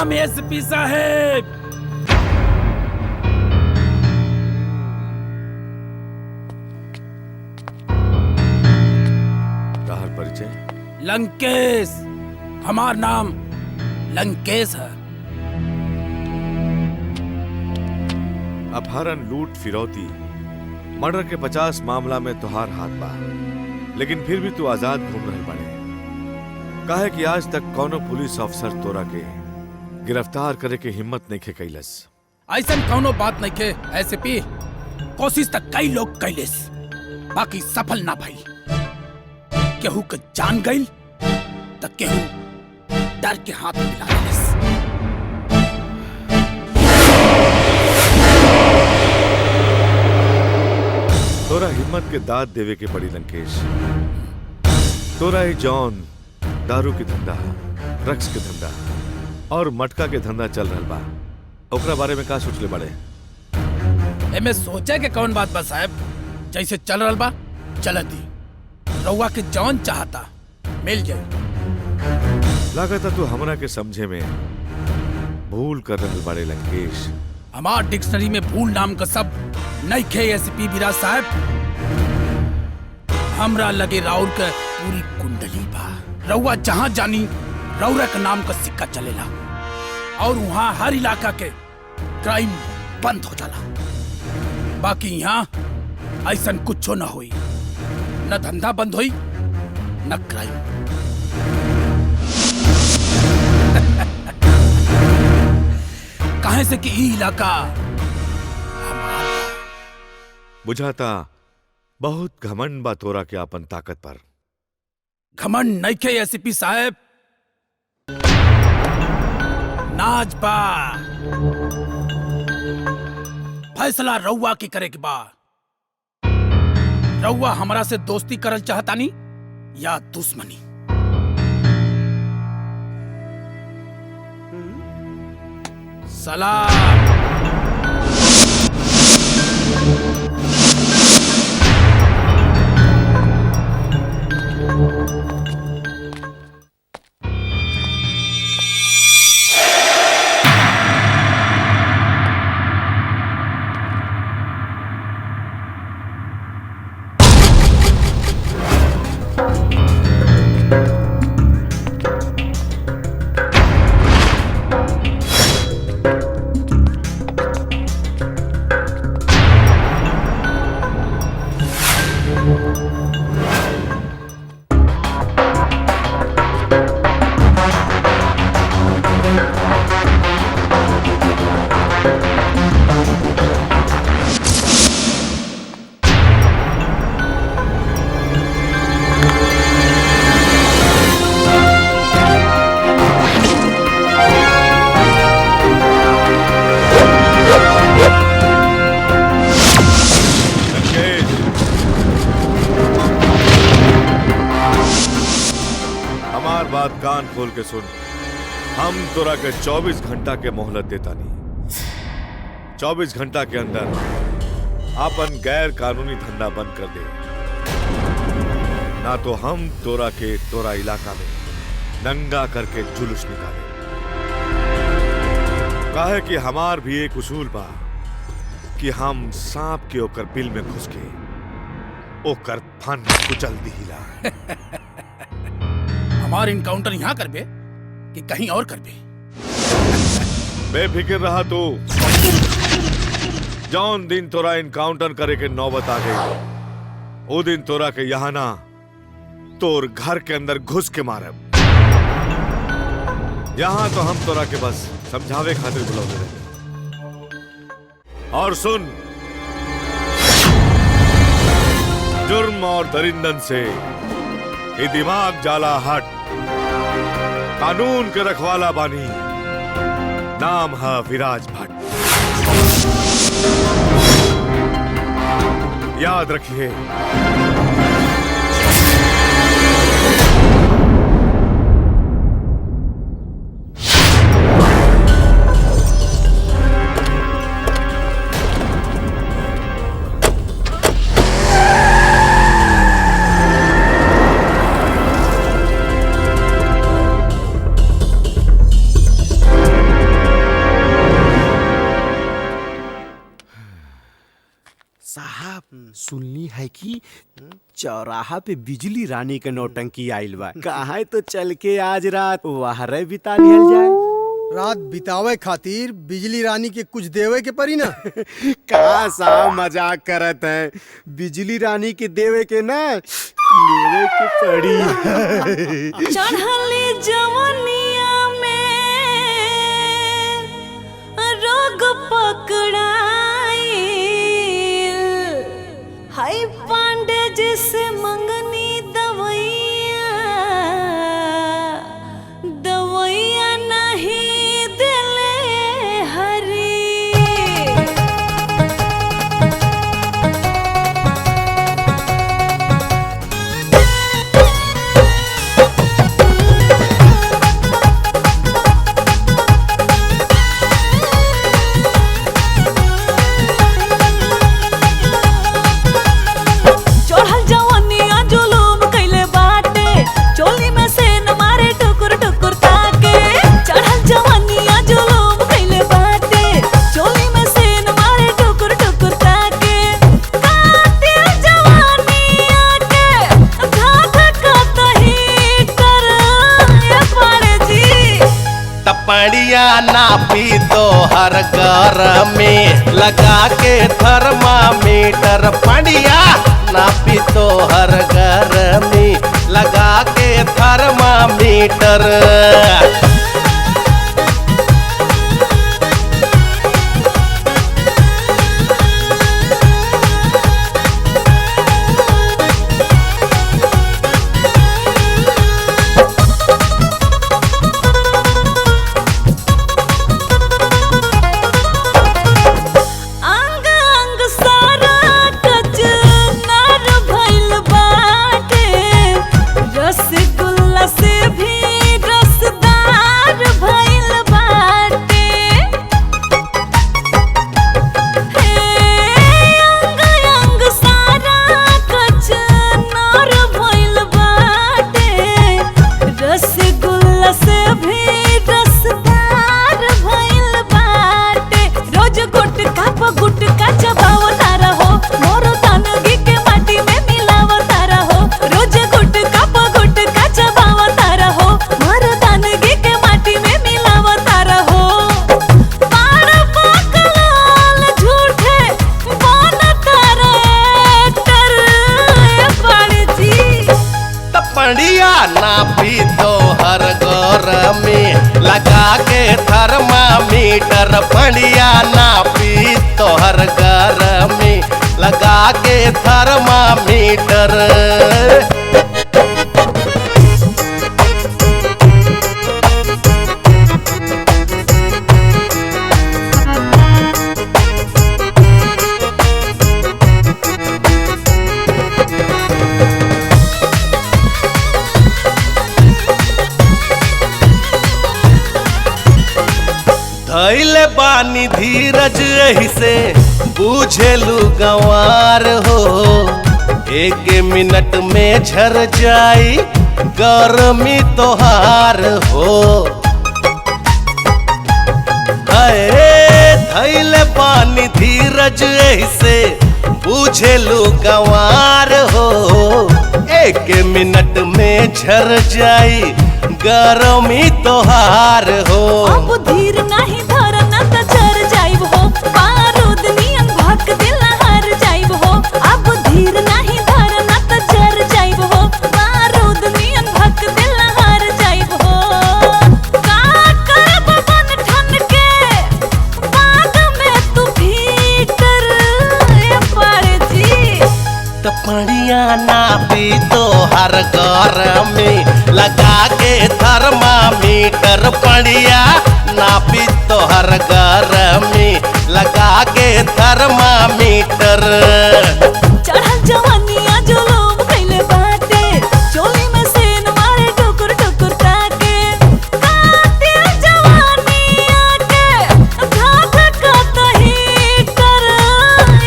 प्रणाम एसपी साहेब। ताहर परिचय? लंकेश, हमार नाम लंकेश है। अपहरण, लूट, फिरौती, मर्डर के 50 मामला में तुहार हाथ बा, लेकिन फिर भी तू आजाद घूम रहे बने। काहे कि आज तक कौनो पुलिस अफसर तोरा के गिरफ्तार करे के हिम्मत नहीं खे कैलस। ऐसा कौनो बात नहीं के एसपी, कोशिश तक कई लोग कैलेस, बाकी सफल ना भइल। केहू के जान गइल त केहू डर के हाथ मिला लेस। तोरा हिम्मत के दाद देवे के पड़ी लंकेश। तोरा ही जौन दारू के धंधा, ड्रग्स के धंधा और मटका के धंधा चल रहा बा, ओकरा बारे में का सोचले बड़े? एमे सोचे के कौन बात बा साहब, जैसे चल रहा बा चल दी। रउआ के जौन चाहता मिल जाए। लागता तू हमरा के समझे में भूल कर रहल बड़े लंकेश। हमार डिक्शनरी में भूल नाम का सब नहीं खे एसपी विराज साहब। हमरा लगे राउर के पूरी कुंडली बा। रउआ जहां जानी रउरा के नाम का सिक्का चलेला और वहां हर इलाका के क्राइम बंद हो जाला। बाकी यहाँ ऐसा कुछ न होई, न धंधा बंद होई न क्राइम। काहे से कि ई इलाका बुझाता बहुत घमंड बा तोरा के अपन ताकत पर। घमंड नहीं खे एसपी साहब, नाज बा। फैसला रउआ की करे के बा। रउआ हमरा से दोस्ती करल चाहतानी या दुश्मनी? सलाम। कान खोल के सुन, हम तोरा के 24 घंटा के मोहलत देता नहीं। 24 घंटा के अंदर आपन गैर कानूनी धंधा बंद कर दे, ना तो हम तोरा के तोरा इलाका में नंगा करके जुलूस निकाले। काहे कि हमार भी एक उसूल बा कि हम सांप के ओकर बिल में घुस के ओकर फन कुचल दिहिला। हमार इनकाउंटर यहाँ करबे कि कहीं और करबे? बेफिक्र रहा तू। जौन दिन तोरा इनकाउंटर करे के नौबत आ गई, वो दिन तोरा के यहाँ ना तोर घर के अंदर घुस के मारब। यहाँ तो हम तोरा के बस समझावे खातिर बुलाते रहे। और सुन, जुर्म और दरिंदन से ये दिमाग जाला हट। कानून के रखवाला बानी, नाम है विराज भट्ट। याद रखिए। साहब सुनली है कि चौराहा पे बिजली रानी के नौटंकी आइल बा। कहाँ तो चल के आज रात वहरे बिता लिहल जाए। रात बितावे खातिर बिजली रानी के कुछ देवे के परी ना। का साहब मजाक करत है, बिजली रानी के देवे के ना लेवे के पड़ी। चढ़ले जवनिया में रोग पकड़ाई, हाय पांडे जिसे मंगनी दवैया, दवैया नहीं दिले हरी। चढ़ल जवनिया जुलूम कइले बाटे, चोली में से न मारे टुकुर टुकुर ताके। चढ़ल जवनिया जुलूम कइले बाटे, चोली में से न मारे टुकुर टुकुर ताके। काटे जवनिया के घाट कतही कर ये पड़े जी। टपड़िया नापी तो हर घर में लगा के थर्मामीटर। पड़िया नापी तो हर घर में लगा के थर्मामीटर। अंग अंग सारा कचनार भइल बाटे, रसगुल्ला से भी रसदार भइल बाटे। अंग अंग सारा कचनार भइल बाटे, रसगुल्ला से भी रसदार भइल बाटे। रोज गुटका प गुटका चबावता रहो, मोरो तनगी के माटी में मिलावता रहो। रोज गुटका प गुटका चबावता रहो, मोरो तनगी के माटी में मिलावता रहो। पार पकड़ल झूठे बनता रे कर ये पड़ जी। टपड़िया नापी तो हर घर में लगा के थर्मामीटर। पड़िया नापी तो हर घर में लगा के थर्मामीटर। धैले बानी धीरज एही से बूझेलू गंवार हो। एक मिनट में झर जाई गर्मी तोहार हो। अरे धैले बानी धीरज एही से बूझेलू गंवार हो। एक मिनट में झर जाई गर्मी तोहार हो। अब धीर नहीं धरना त जर जाइब हो, बारूद नियन भक दिल हार जाइब हो। अब धीर नहीं धरना त जर जाइब हो, बारूद नियन भक दिल हार जाइब हो। का करब बन ठन के बाद में तू भीतर ये पड़ जी। टपड़िया नापी तो हर घर में लगा के थर्मामीटर। पड़िया नापी तो हर घर में लगा के थर्मामीटर। चढ़ल जवनिया जुलूम कइले बाटे, चोली में से न मारे टुकुर टुकुर ताके। काटे जवनिया के घाट कतही कर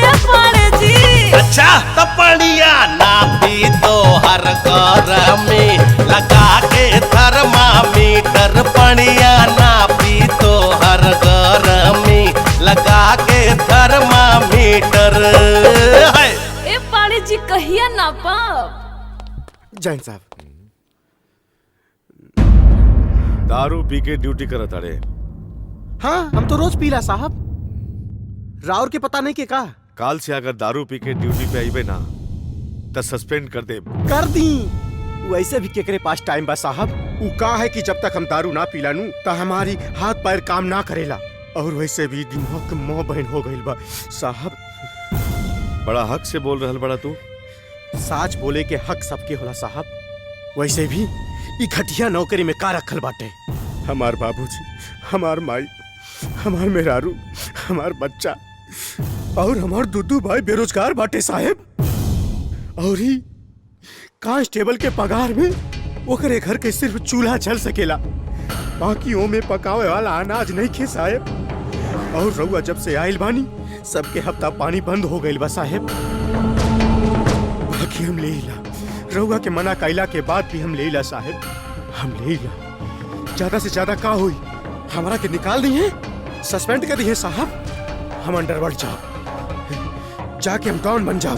ये पड़ जी। अच्छा टपड़िया नापी तो हर घर में लगा के थर्मामीटर। पड़िया नापी तो हर घर में लगा के थर्मामीटर। जी कहिया नापा? जैन साहब दारू पी के ड्यूटी करत अड़े। हाँ हम तो रोज पीला साहब। राउर के पता नहीं के का काल से अगर दारू पी के ड्यूटी पे आईबे ना तो सस्पेंड कर दे। कर दी। वैसे भी केकरे पास टाइम बा साहब। उ का है कि जब तक हम दारू ना पीला नू तो हमारी हाथ पैर काम ना करेला। और वैसे भी दिमाग मोह बहन हो गइल बा साहब। बड़ा हक से बोल रहल बड़ा तू। साच बोले के हक सबके होला साहब। वैसे भी ई घटिया नौकरी में का रखल बाटे। हमार बाबूजी, हमार माई, हमार मेहरारू, हमार बच्चा और हमार दुदू भाई बेरोजगार बाटे साहेब। और ही कांस्टेबल के पगार में ओकरे घर के सिर्फ चूल्हा जल सकेला, बाकी ओ में पकावे वाला अनाज नहीं खे साहेब। और रउआ जब से आइल बानी सबके हफ्ता पानी बंद हो गइल बा साहेब। बाकी हम लेला, रउआ के मना कैला के बाद भी हम लेला साहेब। हम लेला। ज्यादा से ज्यादा का हुई? हमारा के निकाल दी है, सस्पेंड कर दी है साहब। हम अंडरवर्ल्ड जाओ, जाके हम डॉन बन जाओ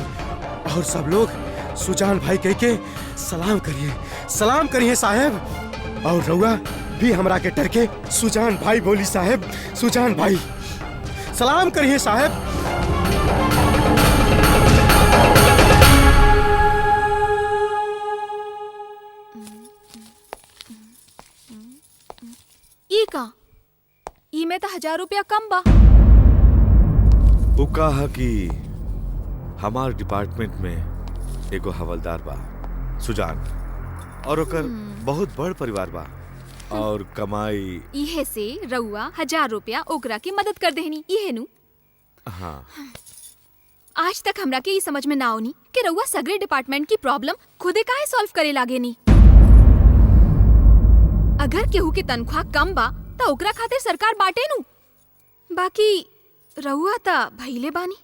और सब लोग सुजान भाई कह के सलाम करिए साहेब। और रउआ भी हमरा के डर के सुजान भाई बोली साहेब। सुजान भाई सलाम करिए साहेब। ई का? ई में तो 1000 रुपया कम बा। उ कहा कि हमार डिपार्टमेंट में एगो हवलदार बा सुजान, और ओकर बहुत बड़ परिवार बा और कमाई इहे से रउआ 1000 रुपया ओकरा की मदद कर देहनी। इहे नु। हाँ। आज तक हमरा के ई समझ में ना आवनी कि रउआ सगरे डिपार्टमेंट की प्रॉब्लम खुदे काहे सॉल्व करे लागे नी। अगर केहू के तनख्वाह कम बा त ओकरा खातिर सरकार बाटे नु। बाकी रउआ त भइले बानी।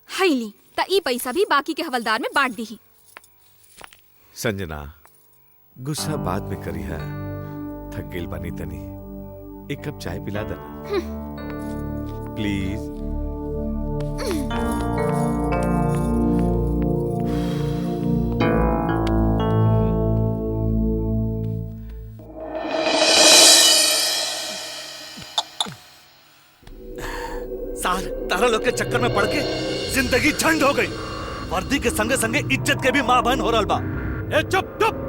हईली त ई पैसा भी बाकी के हवलदार में बांट दीही। संजना गुस्सा बाद में करी है। थक गेल बानी तनी, एक कप चाय पिला देना प्लीज। सार तारा लोग के चक्कर में पड़ के जिंदगी झंड हो गई। वर्दी के संगे संगे इज्जत के भी मां बहन हो रहा बा। ए चुप चुप।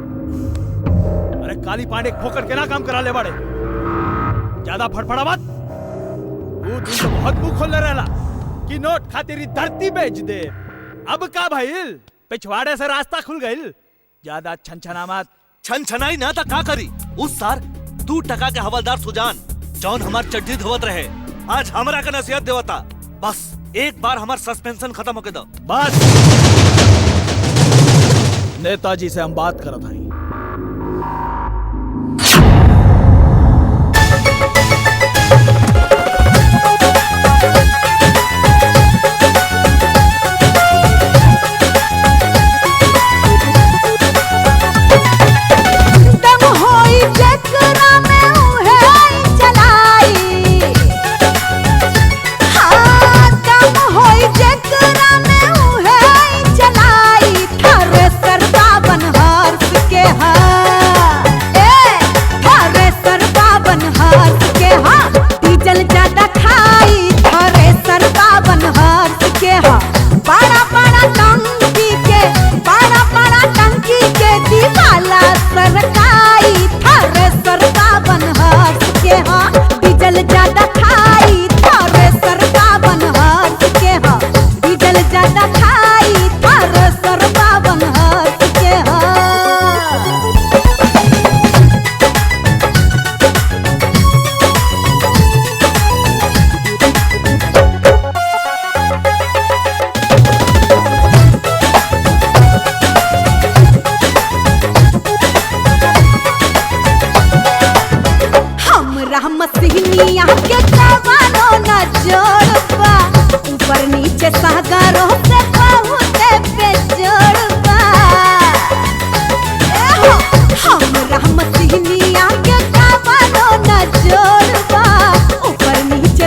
अरे काली पांडे खोकर के ना काम करा ले बाड़े। ज्यादा फड़फड़ा मत। वो दिन तो बहुत मुंह खोल रहला कि नोट खातिर धरती बेच दे। अब का भइल? पिछवाड़े से रास्ता खुल गइल। ज्यादा छनछना मत। छनछनाई ना था का करी। उस सार 2 टका के हवलदार सुजान जौन हमार चड्डी धोवत रहे आज हमरा का नसीहत देवता। बस एक बार हमार सस्पेंशन खत्म होके दो। बस नेताजी से हम बात करत हई।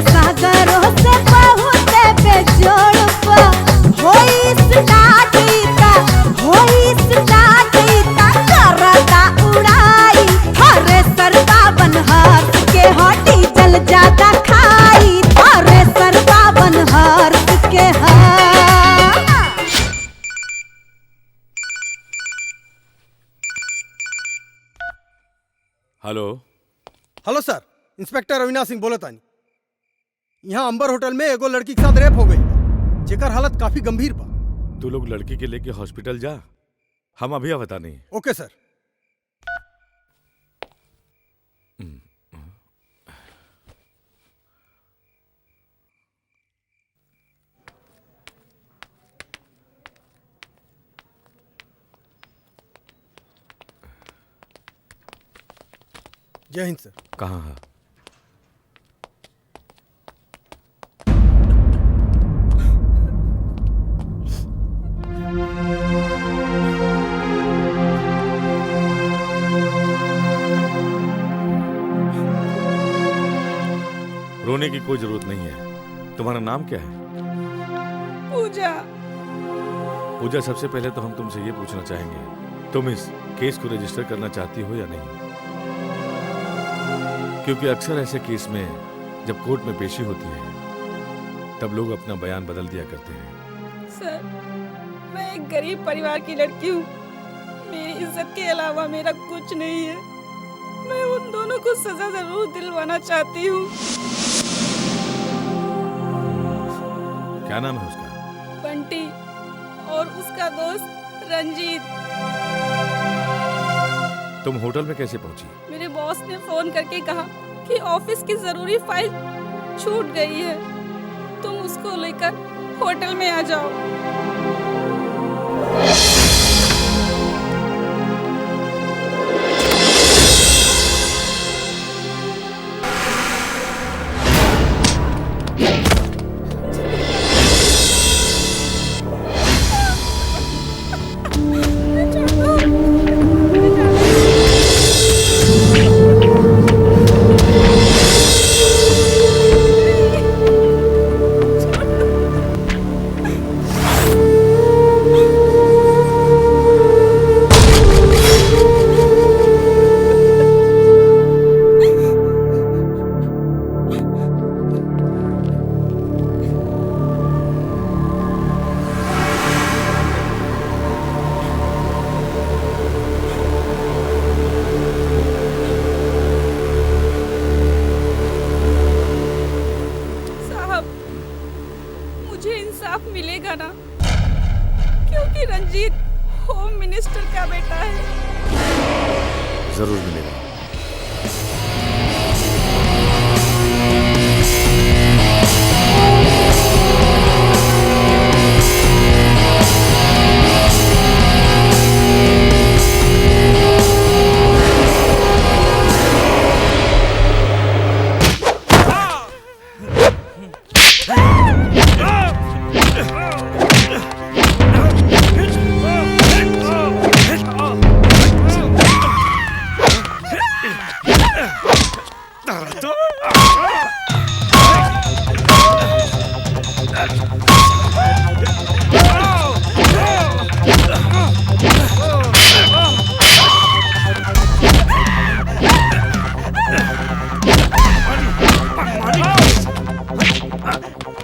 सागरों से बहुत बेजोड़ होई स्टार्ट हेलो। हेलो सर, इंस्पेक्टर अविनाश सिंह बोलत तानी। यहाँ अंबर होटल में एगो लड़की के साथ रेप हो गई बा, जेकर हालत काफी गंभीर बा। तू लोग लड़की के लेके हॉस्पिटल जा, हम अभी आवता नहीं। ओके सर। जय हिंद सर। कहाँ है? रोने की कोई जरूरत नहीं है। तुम्हारा नाम क्या है? पूजा। पूजा, सबसे पहले तो हम तुमसे ये पूछना चाहेंगे, तुम इस केस को रजिस्टर करना चाहती हो या नहीं? क्योंकि अक्सर ऐसे केस में जब कोर्ट में पेशी होती है तब लोग अपना बयान बदल दिया करते हैं। सर, मैं एक गरीब परिवार की लड़की हूँ। मेरी इज्जत के अलावा मेरा कुछ नहीं है। मैं उन दोनों को सजा जरूर दिलवाना चाहती हूँ। क्या नाम है उसका? बंटी और उसका दोस्त रंजीत। तुम होटल में कैसे पहुंची? मेरे बॉस ने फोन करके कहा कि ऑफिस की जरूरी फाइल छूट गई है, तुम उसको लेकर होटल में आ जाओ। मिलेगा ना, क्योंकि रंजीत होम मिनिस्टर का बेटा है। जरूर मिलेगा।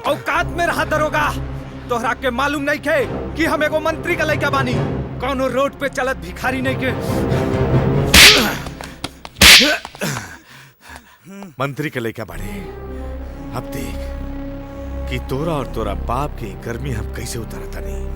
औकात में रहा दरोगा, तोहरा के मालूम नहीं खे कि हम एगो मंत्री का लइका बानी, कौनो रोड पे चलत भिखारी नहीं के। मंत्री के लइका बाड़े, अब देख कि तोरा और तोरा बाप की गर्मी हम कैसे उतारता नहीं।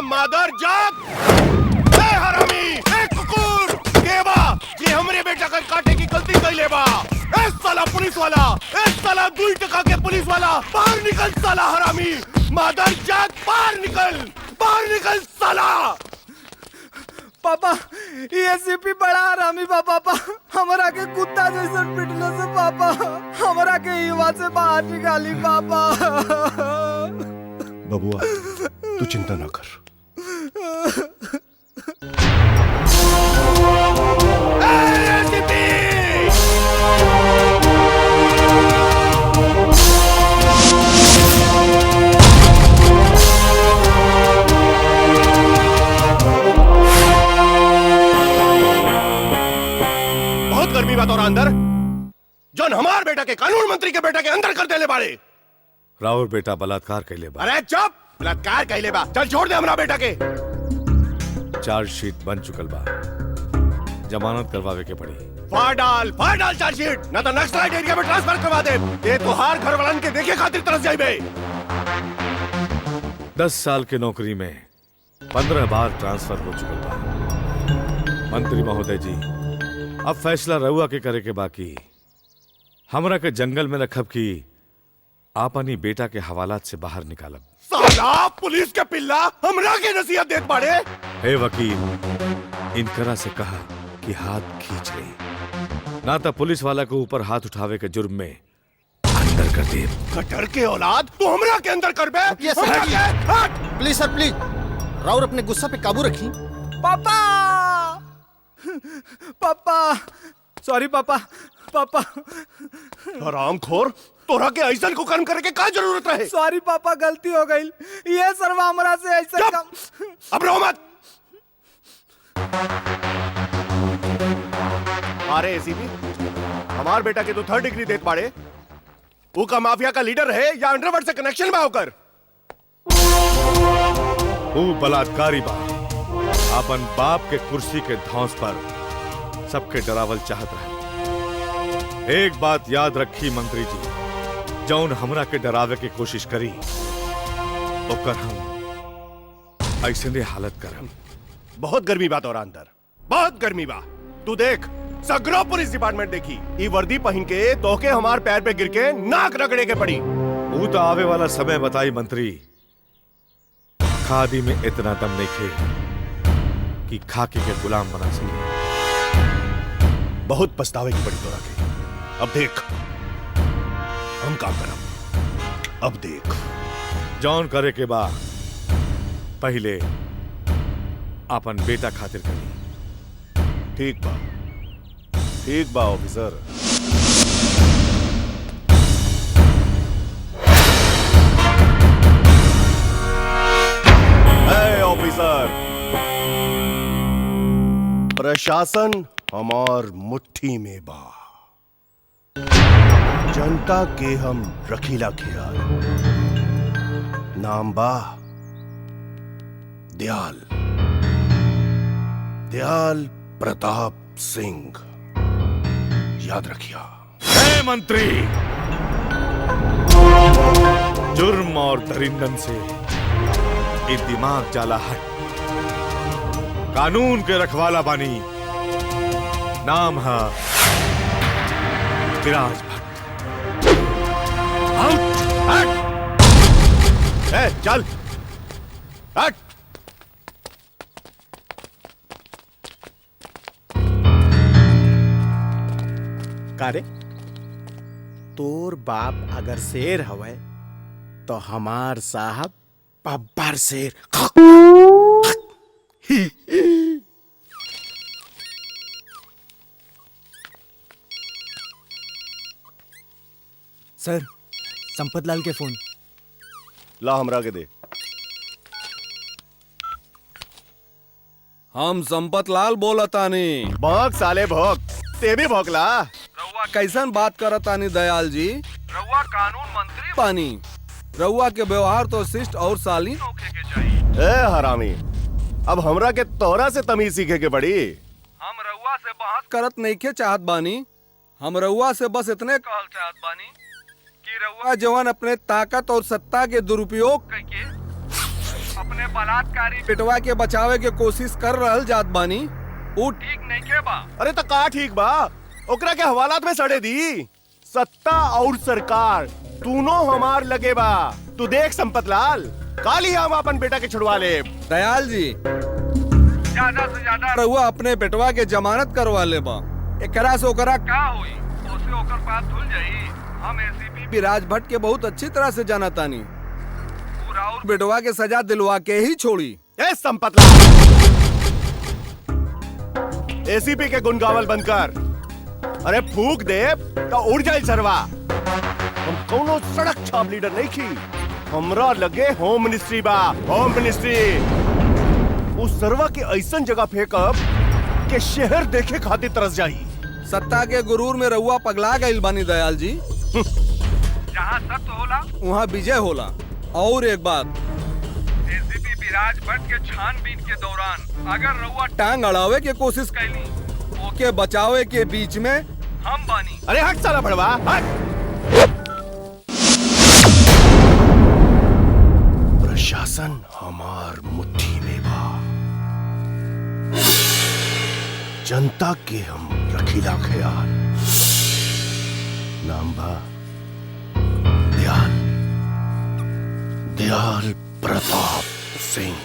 मादर जाग, ए हरामी, ए कुकुर, के बा जे हमरे बेटा का काटे की गलती कर लेबा। ए साला पुलिस वाला, ए साला 2 टका के पुलिस वाला, बाहर निकल साला हरामी। मादर जाग, बाहर निकल साला। पापा ये सीपी बड़ा हरामी बा पापा, हमरा के कुत्ता जैसन पिटने से पापा, हमरा के युवा से बाहर निकाली पापा। बबुआ तू चिंता ना कर। बहुत गर्मी बात और अंदर जौन हमार बेटा के कानून मंत्री के बेटा के अंदर कर देले बाड़े। राउर बेटा बलात्कार कैले बा। अरे चुप, बलात्कार कैले बा। चल छोड़ दे हमरा बेटा के। चार्जशीट बन चुकल बा, जमानत करवावे के पड़ी। फाड़ डाल चार्जशीट, ना तो नक्सलाइट एरिया में ट्रांसफर करवा दे। ये तो हार घर वालन के देखे खातिर तरस जाइबे। 10 साल के नौकरी में 15 बार ट्रांसफर हो चुकल बा। मंत्री महोदय जी, अब फैसला रउआ के करे के बाकी। हमरा के जंगल में रखब की आपनी बेटा के हवालात से बाहर निकालब। साला पुलिस के पिल्ला हमरा के नसीहत देत बाड़े। हे वकील, इनकरा से कहा कि हाथ खींच ले, ना तो पुलिस वाला के ऊपर हाथ उठावे के जुर्म में अंदर कर दे। कटर के औलाद तू हमरा के अंदर कर बे। प्लीज सर प्लीज, राउर अपने गुस्सा पे काबू रखी। पापा पापा सॉरी पापा पापा हरामखोर, तोरा के ऐसन को कर्म करे के का जरूरत रहे। सॉरी पापा, गलती हो गई। ये सरवा हमरा से ऐसा काम। अब रो मत। अरे एसीपी, हमार बेटा के तो 3rd डिग्री देत बाड़े। वो का माफिया का लीडर है या अंडरवर्ल्ड से कनेक्शन में होकर? वो बलात्कारी बा, अपन बाप के कुर्सी के धौंस पर सबके डरावल चाहत रहे। एक बात याद रखी मंत्री जी, जौन हमरा के डरावे की कोशिश करी ओकर हम ऐसे हालत करम। बहुत गर्मी बात और अंदर, बहुत गर्मी बा। तू देख, सगरो पुलिस डिपार्टमेंट देखी, ई वर्दी पहन के तोके हमार पैर पे गिर के नाक रगड़े के पड़ी। वो तो आवे वाला समय बताई मंत्री। खादी में इतना दम नहीं खे कि खाकी के गुलाम बना सके। बहुत पछतावे की पड़ी तोरा के। अब देख हम काम करब। अब देख जौन करे के बा पहले अपन बेटा खातिर करी। ठीक बा ऑफिसर। ऑफिसर, प्रशासन हमार मुट्ठी में बा। जनता के हम रखीला ख्याल। नाम बा दयाल प्रताप सिंह। याद रखिया। हे मंत्री, जुर्म और दरिंदन से ये दिमाग जाला हट। कानून के रखवाला बानी, नाम है विराज भट्ट। हट। चल हट। कारे तोर बाप अगर शेर हवे तो हमार साहब बब्बर शेर। सर, संपत लाल के फोन। ला हमरा के दे। हम संपत लाल बोलतानी। भौंक साले भौंक, ते भी भौंकला। रउआ कैसन बात करतानी दयाल जी? रउआ कानून मंत्री पानी। रउआ के व्यवहार तो शिष्ट और शालीन होखे के चाहिए। ए हरामी, अब हमरा के तोरा से तमीज सीखे के पड़ी। हम रउआ से बात करत नहीं के चाहत बानी। हम रउआ से बस इतने कहल चाहत बानी कि रउआ जवान अपने ताकत और सत्ता के दुरुपयोग करके अपने बलात्कारी बेटवा के बचावे के कोशिश कर रहल जात बानी, वो ठीक नहीं के बा। अरे तो का ठीक बा? ओकरा के हवालात में सड़े दी। सत्ता और सरकार दोनों हमार लगे बा। तू देख संपत लाल, काली हम अपन बेटा के छुड़वा ले। दयाल जी, ज्यादा से ज्यादा रहुआ अपने बेटवा के जमानत करवा ले बा। एकरा से ओकरा का होई? ओसे ओकर बात धुल जाई। हम एसीपी विराज भट्ट के बहुत अच्छी तरह से जाना तानी। पूरा और बेटवा के सजा दिलवा के ही छोड़ी। ए संपतला, एसीपी के गुण गावल बंद कर। अरे फूक दे तो उड़ जाए सरवा। हम कोनो सड़क छाप लीडर नहीं की, हमरा लगे होम मिनिस्ट्री बा, होम मिनिस्ट्री। उस सरवा के ऐसन जगह फेंकब के शहर देखे खातिर तरस जाई। सत्ता के गुरूर में रहुआ पगला गइल बानी दयाल जी। जहाँ सत्य होला वहाँ विजय होला। और एक बात, एसीपी विराज भट्ट के छानबीन के दौरान अगर रहुआ टांग अड़ावे के कोशिश कैली, ओके बचावे के बीच में हम बानी। अरे हट साला भड़वा, हट। प्रशासन हमार मुट्ठी में बा, जनता के हम रखीला ख्याल। नाम बा दयाल, दयाल प्रताप सिंह।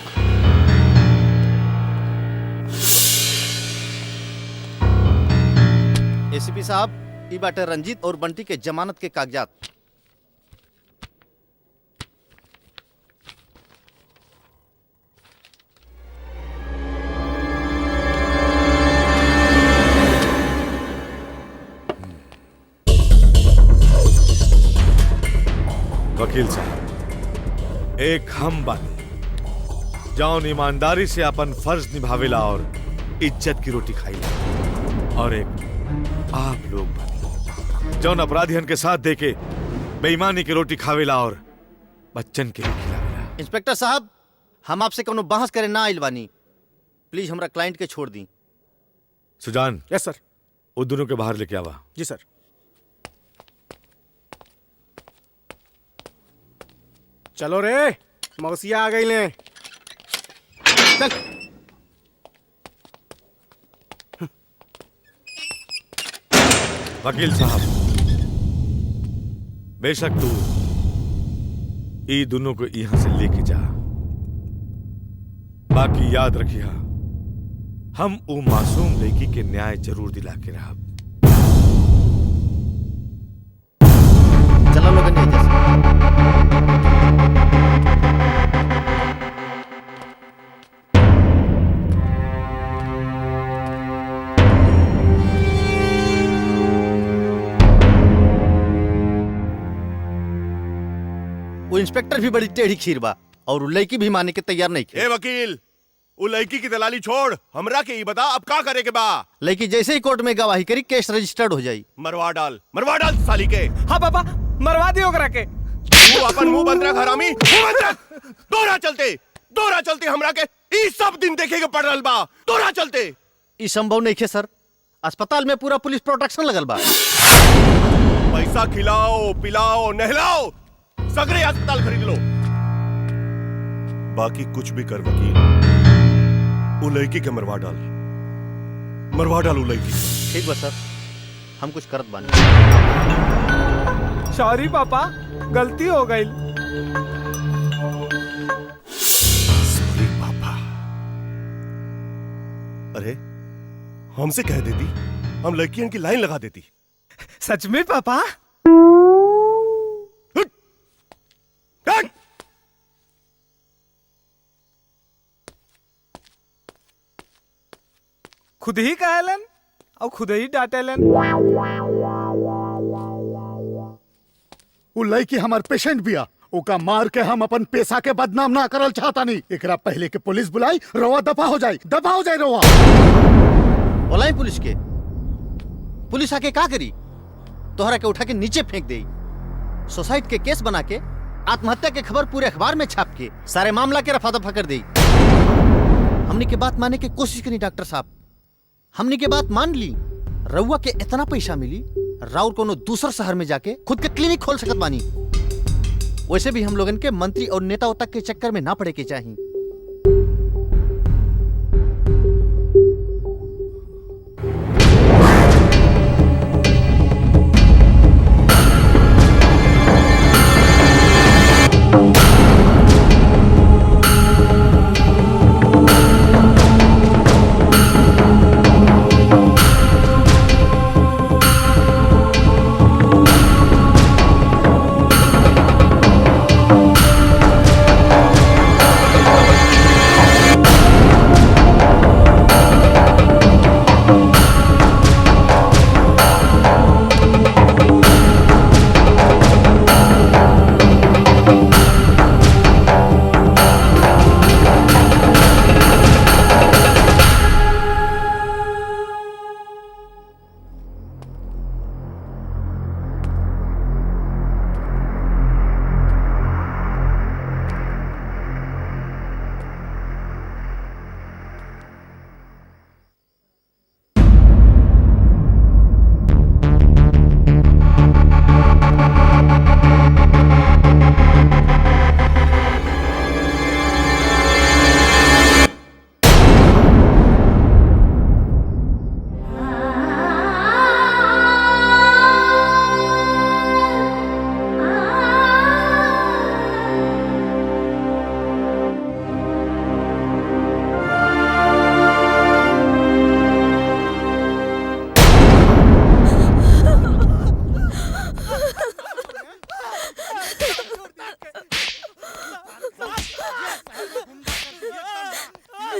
एसीपी साहब, ई बाटे रंजीत और बंटी के जमानत के कागजात। वकील साहब, एक हम बानी जौन ईमानदारी से अपन फर्ज निभावेला और इज्जत की रोटी खाईला, और एक आप लोग बानी जौन अपराधियन के साथ देके बेईमानी की रोटी खावेला और बच्चन के लिए खिलावेला। इंस्पेक्टर साहब, हम आपसे कोनो बहस करे ना आइल बानी। प्लीज हमरा क्लाइंट के छोड़ दी। सुजान, यस सर। वो दोनों के बाहर लेके आवा। जी सर। चलो रे, मौसिया आ गई ले। चल। वकील साहब, बेशक तू ई दोनों को यहां से लेके जा, बाकी याद रखिया हम वो मासूम लड़की के न्याय जरूर दिला के रहा। चलो लोगन ने वो इंस्पेक्टर भी बड़ी टेढ़ी खीर बा और लड़की भी माने के तैयार नहीं ए वकील, वो लड़की की दलाली छोड़, हमरा के ही बता अब का करे के बा। लड़की जैसे ही कोर्ट में गवाही करी, केस रजिस्टर्ड हो जाई। मरवा डाल साली के। हाँ पापा, मरवा दियो ओकरा के। तू अपन मुंह बंद रख हरामी, मुंह बंद रख। दोरा चलते हमरा के ई सब दिन देखे के पड़ रहल बा। दोरा चलते ई संभव नहीं है सर। अस्पताल में पूरा पुलिस प्रोटेक्शन लगल बा। पैसा खिलाओ, पिलाओ, नहलाओ, सगरे अस्पताल खरीद लो। बाकी कुछ भी कर वकील, वो लड़की के मरवा डाल वो लड़की। ठीक बा सर, हम कुछ करत बानी। सॉरी पापा, गलती हो गई। सॉरी पापा। अरे हमसे कह देती, हम लड़कियों की लाइन लगा देती। सच में पापा? खुद ही कहलन और खुद ही डांटेलन। वो लड़की हमार पेशेंट बिया, ओका मार के हम अपन पैसा के बदनाम ना करल चाहता नहीं। एकरा पहले के पुलिस बुलाई, रवा दफा हो जाए रवा। बुलाई पुलिस के? पुलिस आके का करी? तोहरा के उठा के नीचे फेंक दे। सुसाइड के केस बना के आत्महत्या के खबर पूरे अखबार में छाप के सारे मामला के रफा दफा कर दी। हमने के बात मानने की कोशिश करी डॉक्टर साहब, हमने के बात मान ली। रउआ के इतना पैसा मिली, राउर कोनो दूसर शहर में जाके खुद के क्लिनिक खोल सकत बानी। वैसे भी हम लोगन के मंत्री और नेताओं तक के चक्कर में ना पड़े के चाहिए।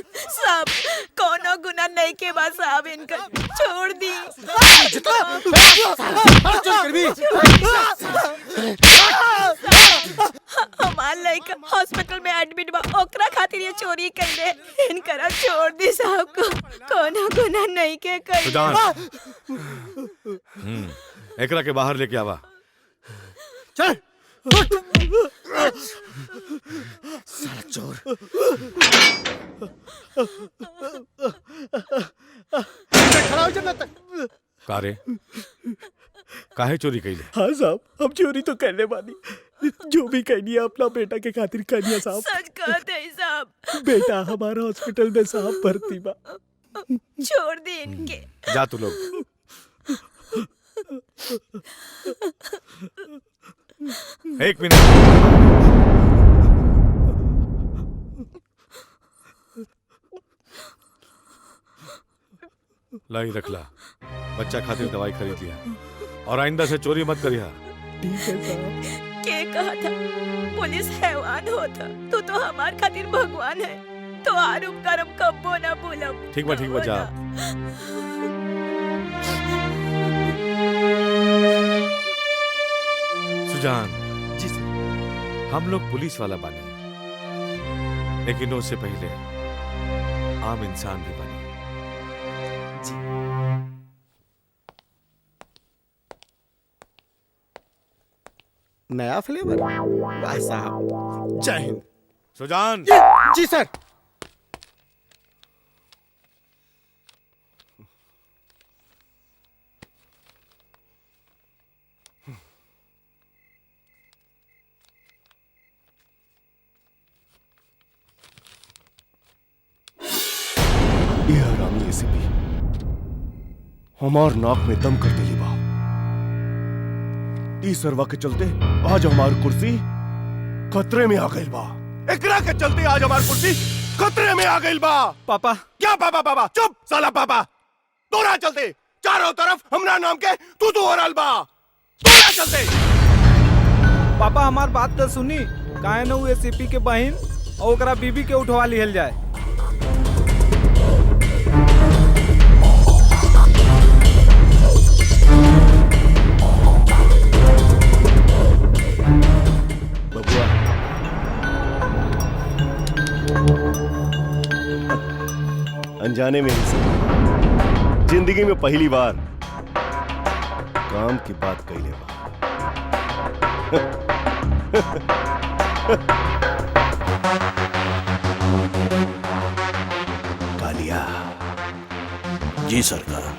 साहब कोनो गुना नहीं के बाद साहब इनका छोड़ दी। हमार लड़का हॉस्पिटल में एडमिट बा, ओकरा खातिर ये चोरी कइले। इनकरा छोड़ दी साहब को, कोनो गुना नहीं के कइले। सुजान, एकरा के बाहर लेके आवा। चल साला चोर। खड़ा हो जा। कारे काहे चोरी कैले? हाँ साहब, हम चोरी तो करने वाली, जो भी कहनी है अपना बेटा के खातिर कहनी है साहब। सच कहते हैं साहब। बेटा हमारा हॉस्पिटल में साहब भर्ती बा। छोड़ दी इनके। जा तू लोग। एक मिनट। लाई रख ला, बच्चा खातिर दवाई खरीद लिया और आइंदा से चोरी मत करिया। ठीक है साहब। के कहा था पुलिस हैवान होता, तू तो हमार खातिर भगवान है। तो आरुम करम कब्बो ना भूलम। ठीक बा जा। सुजान जी सर। हम लोग पुलिस वाला बने, लेकिन उससे पहले आम इंसान भी बने। नया फ्लेवर। वाह साहब, जय हिंद। सुजान। जी सर। ये हरामी एसीपी हमार नाक में दम कर देली बा। ई सरवा के चलते आज हमार कुर्सी खतरे में आ गई बा। एकरा के चलते आज हमार कुर्सी खतरे में आ गई बा। पापा क्या पापा? पापा चुप साला पापा। तोरा चलते चारों तरफ हमरा नाम के तू हो रहल बा। तोरा चलते। पापा हमार बात तो सुनी, काहे न एसीपी के बहन और ओकरा बीबी के उठवा लिहल जाए। अनजाने में ही सही, जिंदगी में पहली बार काम की बात कही बा। कालिया। जी सरकार।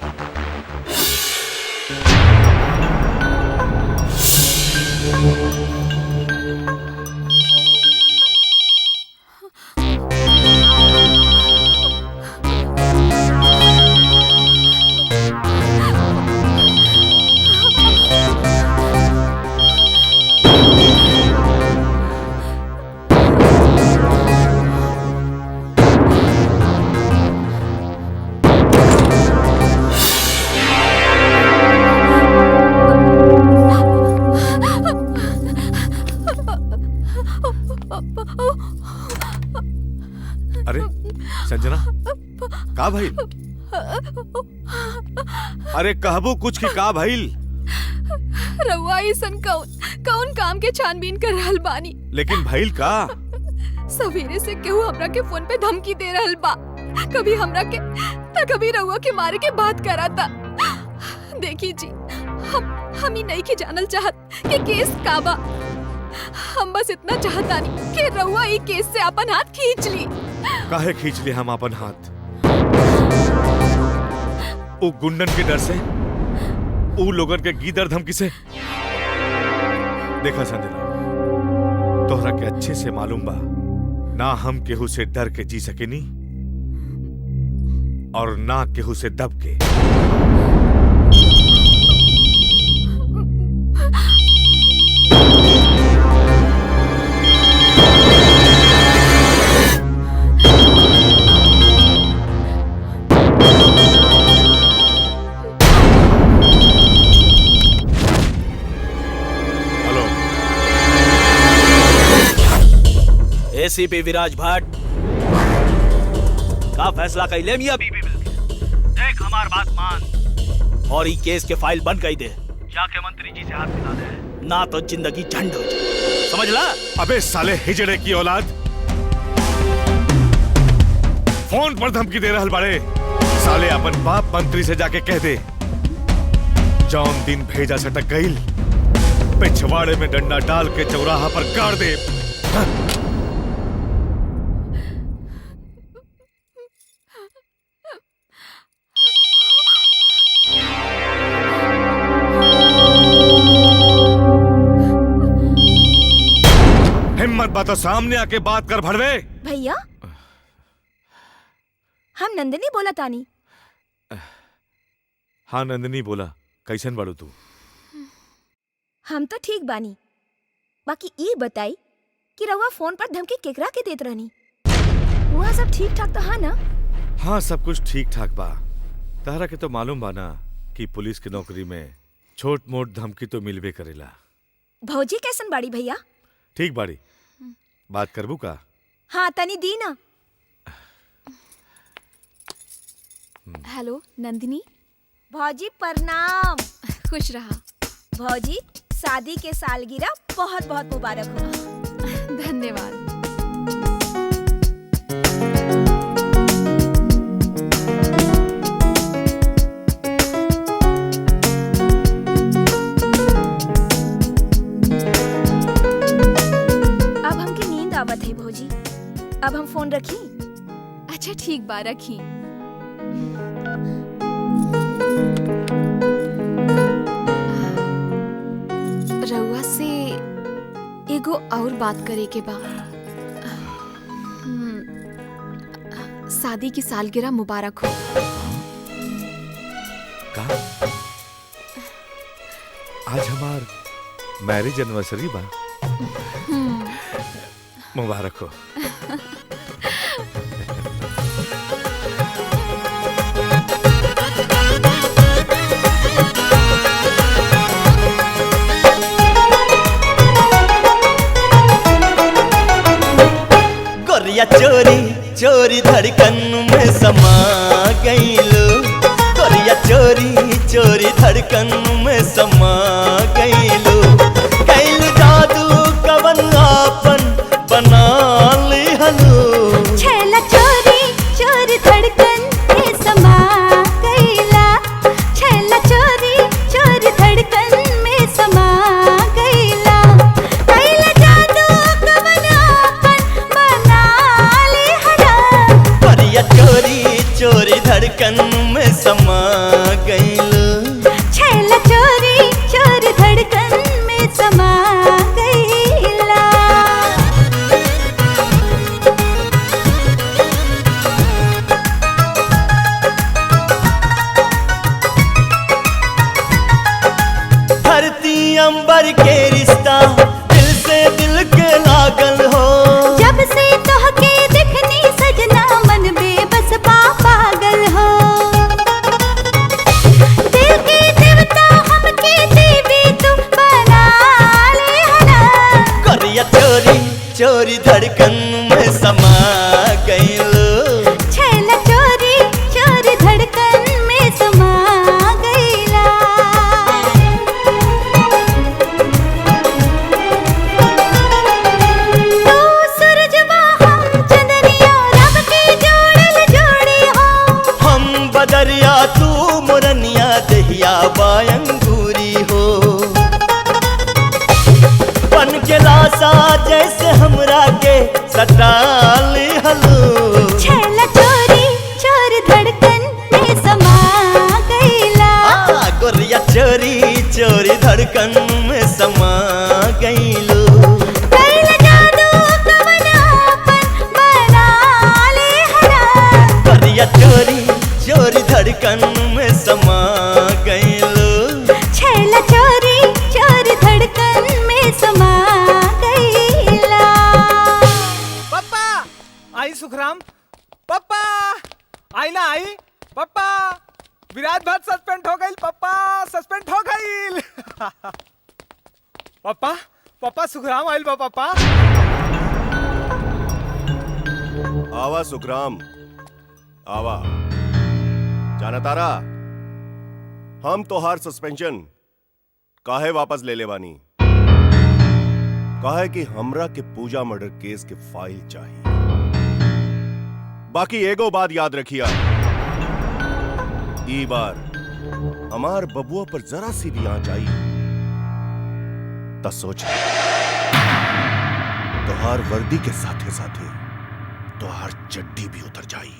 अरे संजना, का भइल? अरे कहबो कुछ की का भइल? रउआ ऐसन कौन काम के छानबीन कर रहल बानी? लेकिन भइल का? सवेरे से केहू हमरा के फोन पे धमकी दे रहल बा, कभी हमरा के त कभी रउआ के मारे के बात कराता। देखी जी, हम ही नहीं के जानल चाहत कि केस का बा। हम बस इतना चाहतानी कि रउआ ई केस से अपन हाथ खींच ली। काहे खींच ले हम अपन हाथ? उ गुंडन के डर से, उ लोगन के गीदड़ धमकी से। देखा संजना, तोहरा के अच्छे से मालूम बा ना हम केहू से डर के जी सकेनी और ना केहू से दब के। एसीपी विराज भट्ट, फैसला कैले मियां बीबी मिलके। देख हमार बात मान और ई केस के फाइल बंद कर दे, जाके मंत्री जी से हाथ मिला दे, ना तो जिंदगी झंड हो जाए, समझ ला। अबे साले हिजड़े की औलाद, फोन पर धमकी दे रहल बाड़े। साले अपन बाप मंत्री से जाके कह दे जौन दिन भेजा सटक गईल पिछवाड़े में डंडा डाल के चौराहा पर गाड़ दे। हिम्मत बा तो सामने आके बात कर भड़वे। भैया हम नंदिनी बोला तानी। हाँ नंदिनी बोला, कैसन बाड़ू तू? हम तो ठीक बानी, बाकी ई बताई कि रउआ फोन पर धमकी केकरा के देत रहनी? वहाँ सब ठीक ठाक तो है ना? हाँ सब कुछ ठीक ठाक बा। तहरा के तो मालूम बा ना कि पुलिस की नौकरी में छोट मोट धमकी तो मिलबे करेला। भौजी कैसन बाड़ी भैया? ठीक बाड़ी, बात करबू का? हाँ तनी दी ना। हेलो नंदिनी। भौजी प्रणाम। खुश रहा। भौजी शादी के सालगिरह बहुत बहुत मुबारक हो। धन्यवाद। अब हमके नींद आवत है भौजी, अब हम फोन रखी? अच्छा ठीक बा, रखी। रउआ से एगो और बात करे के बा। शादी की सालगिरह मुबारक हो। का? आज हमार मैरिज एनिवर्सरी बा। मुबारक हो। गोरिया चोरी चोरी धड़कन में समा गईलो, गोरिया चोरी चोरी धड़कन में समा गईलो। कैल जादू कवन आपन बना ली हलो। छेला चोरी चोरी धड़कन में समा गईला, छेला चोरी चोरी धड़कन में समा गईला। कैल जादू कवन आपन बना ली हलो। गोरिया चोरी चोरी धड़कन में समा गईलो। छेला चोरी चोरी धड़कन में समा गईला। धरती अंबर के रिश्ता दिल से दिल के लागल हो। जब से तोहके दिखनी सजना मन बेबस पागल हो। दिल के देवता हमके देवी तू बना ले हना। गोरिया चोरी चोरी धड़कन में समा गईलो। छेला चोरी चोरी धड़कन में समा गईला। तू सूरजवा हम चंदनिया रब के जोड़ल जोड़ी हो। हम बदरिया तू मुरनिया दहिया बायंगूरी हो। बन के लासा जैसे हमरा के सटाली हलो। छेला चोरी चोरी धड़कन में समा गईला। गोरिया चोरी चोरी धड़कन में समा गईलो। कैल जादू कवन आपन बना ले हरा। गोरिया चोरी चोरी धड़कन में समा गईलो। छेला चोरी चोरी धड़कन में समा गईला। पप्पा आई सुखराम, पप्पा आई ना आई। पप्पा विराट भट्ट सस्पेंड हो गई। पप्पा सस्पेंड हो गई। पप्पा पप्पा सुखराम आइल बा। पप्पा। आवा सुखराम, आवा जाना तारा, हम तोहार सस्पेंशन काहे वापस ले लेवानी? काहे कि हमरा के पूजा मर्डर केस के फाइल चाहिए। बाकी एगो बात याद रखिया, ई बार हमार बबुआ पर जरा सी भी आंच आई तो सोच तोहार वर्दी के साथे साथे तोहार चड्डी भी उतर जाई।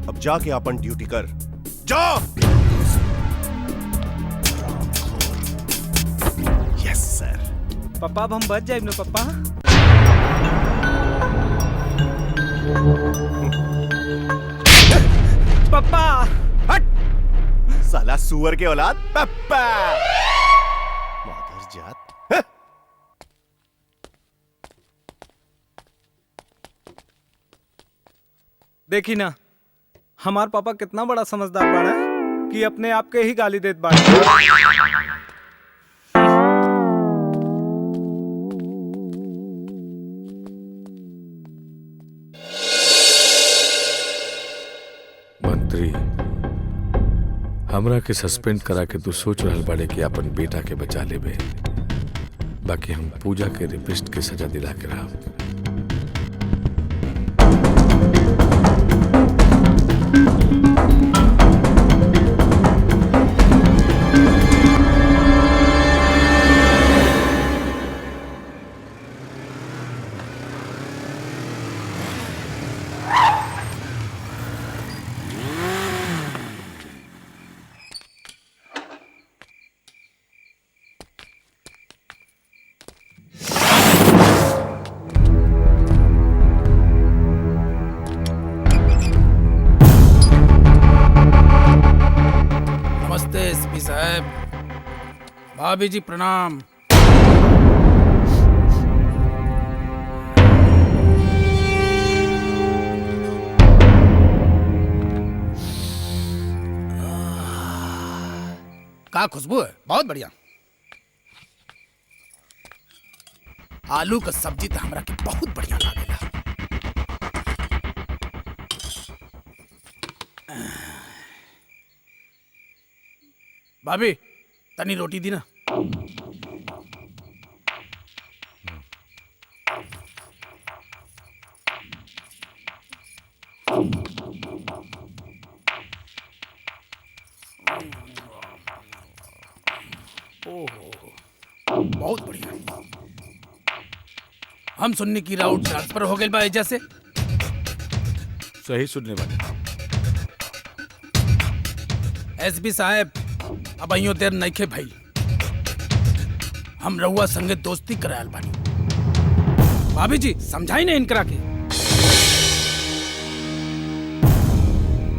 अब जाके अपन ड्यूटी कर, जा। यस सर। पप्पा अब हम बच जाए ना पप्पा। पप्पा हट, साला सुअर के औलाद पप्पा मादर जात। देखी ना हमार पापा कितना बड़ा समझदार बाड़ा कि अपने आप के ही गाली देत बाड़ा। मंत्री, हमरा के सस्पेंड करा के तू सोच रहल बाड़े कि अपन बेटा के बचा लेबे, बाकी हम पूजा के रेपिस्ट के सजा दिला के रहा। एसपी साहब, भाभी जी प्रणाम। का खुशबू है, बहुत बढ़िया। आलू का सब्जी तो हमरा के बहुत बढ़िया लागेला। भाभी तनी रोटी दी ना। ओहो बहुत बढ़िया। हम सुनने की राउट ट्रांसफर हो गए बा एजा से। सही सुनने वाले एसपी साहब, अब अहियों देर नइखे भाई। हम रउआ संगे दोस्ती करायल बानी। भाभी जी समझाई नहीं इनकरा के।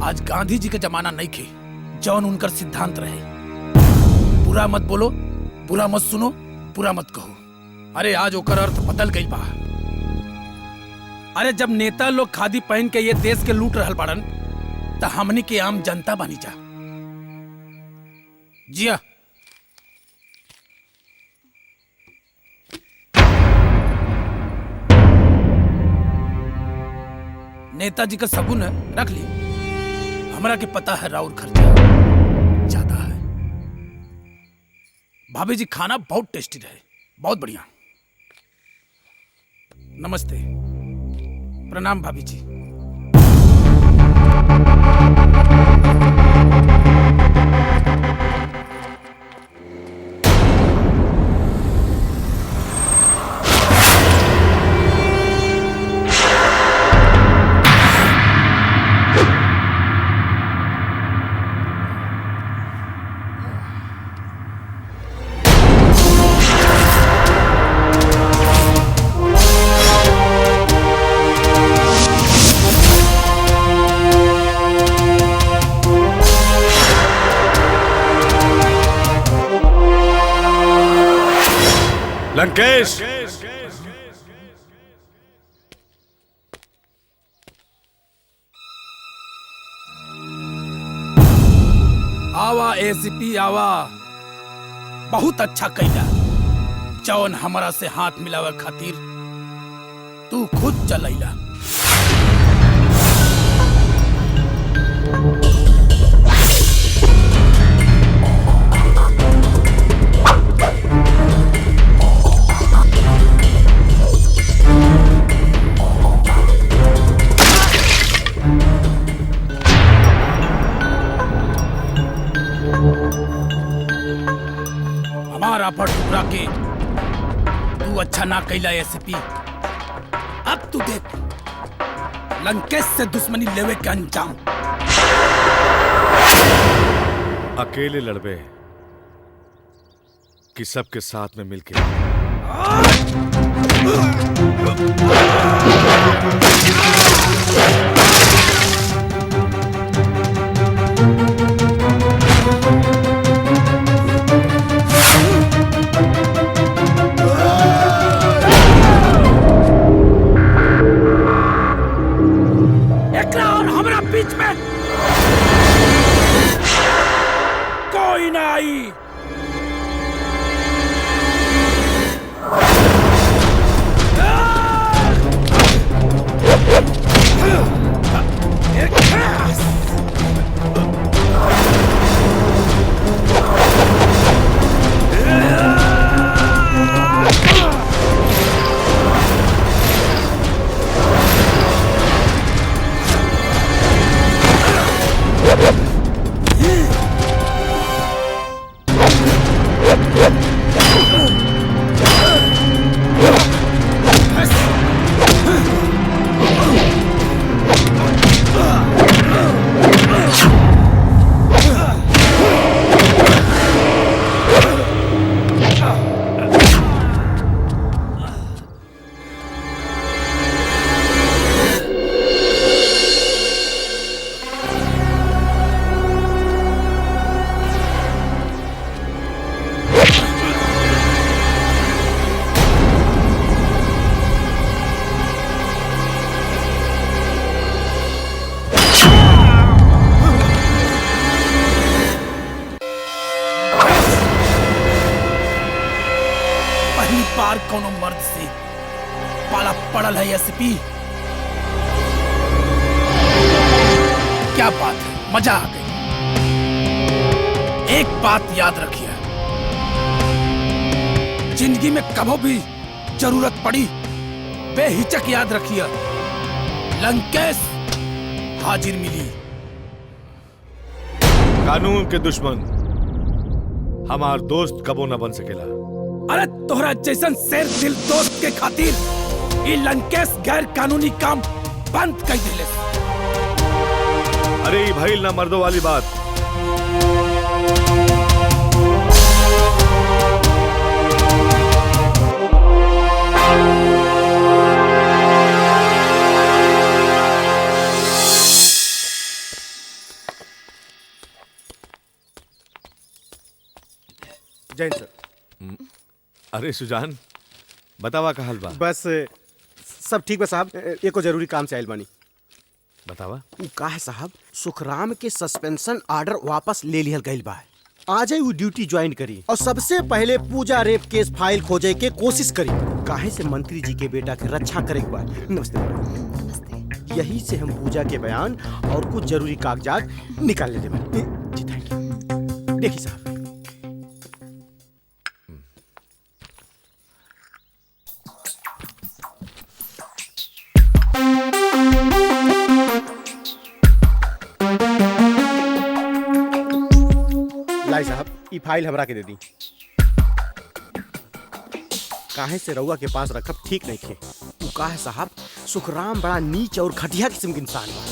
आज गांधी जी के जमाना नइखे जौन उनकर सिद्धांत रहे, बुरा मत बोलो, बुरा मत सुनो, बुरा मत कहो। अरे आज ओकर अर्थ बदल गई बा। अरे जब नेता लोग खादी पहन के ये देश के लूट रहल बाड़न त हमनी के आम जनता बानी जा। जिया नेताजी का सगुन है, रख ली। हमरा के पता है राउर खर्चा ज्यादा है। भाभी जी खाना बहुत टेस्टी रहे, बहुत बढ़िया। नमस्ते, प्रणाम भाभी जी। लंकेश, आवा एसीपी आवा। बहुत अच्छा कैला जौन हमारा से हाथ मिलावे खातिर तू खुद चलैला। हमारा पर टुकड़ा के तू अच्छा ना कैला एसपी। अब तू देख लंकेश से दुश्मनी लेवे के अंजाम। अकेले लड़बे कि सबके साथ में मिलके? एकरा और हमरा बीच में कोई ना आई। बार कोनो मर्द से पाला पड़ल है एसपी। क्या बात है, मजा आ गई। एक बात याद रखिए, जिंदगी में कभी भी जरूरत पड़ी बेहिचक याद रखिए, लंकेश हाजिर मिली। कानून के दुश्मन हमार दोस्त कबो न बन सकेला। अरे तोहरा जैसन शेर दिल दोस्त के खातिर ये लंकेश गैर कानूनी काम बंद कर दिले। अरे भाई ना मर्दों वाली बात। जय सर। अरे सुजान, बतावा का हाल बा? बस सब ठीक बा साहब, एको जरूरी काम से आयल बानी। बतावा। उ का है साहब, सुखराम के सस्पेंशन ऑर्डर वापस ले लिहल गइल बा। आज ही वो ड्यूटी ज्वाइन करी और सबसे पहले पूजा रेप केस फाइल खोजे के कोशिश करी। काहे से मंत्री जी के बेटा के रक्षा करे के बा। नमस्ते। यही से हम पूजा के बयान और कुछ जरूरी कागजात निकाल लेते हैं। जी थैंक यू। देखिए साहब, लाई साहब, ई फाइल हमरा के दे दी। काहे से रउआ के पास रखब ठीक नहीं थे। उ काहे साहब, सुखराम बड़ा नीच और घटिया किस्म के इंसान बा।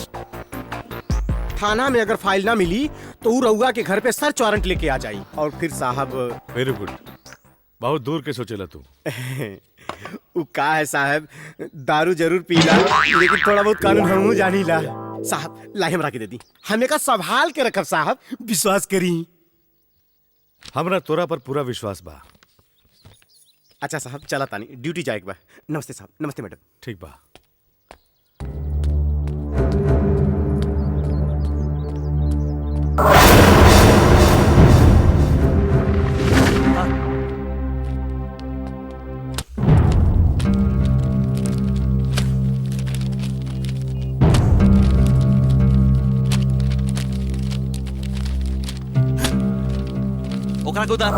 थाना में अगर फाइल ना मिली तो उ रउआ के घर पे सर्च वारंट लेके आ जाई। और फिर साहब, वेरी गुड, बहुत दूर के सोचेला तू। उ का है साहब, दारू जरूर पीला लेकिन थोड़ा बहुत कानून हमहू जानीला। साहब लाई हमरा के दे दी, हमें का संभाल के रखब साहब, विश्वास करी। हमरा तोरा पर पूरा विश्वास बा। अच्छा साहब, चला तानी, ड्यूटी जाए बा। नमस्ते साहब। नमस्ते मैडम। ठीक बा। ओकरा के उतार।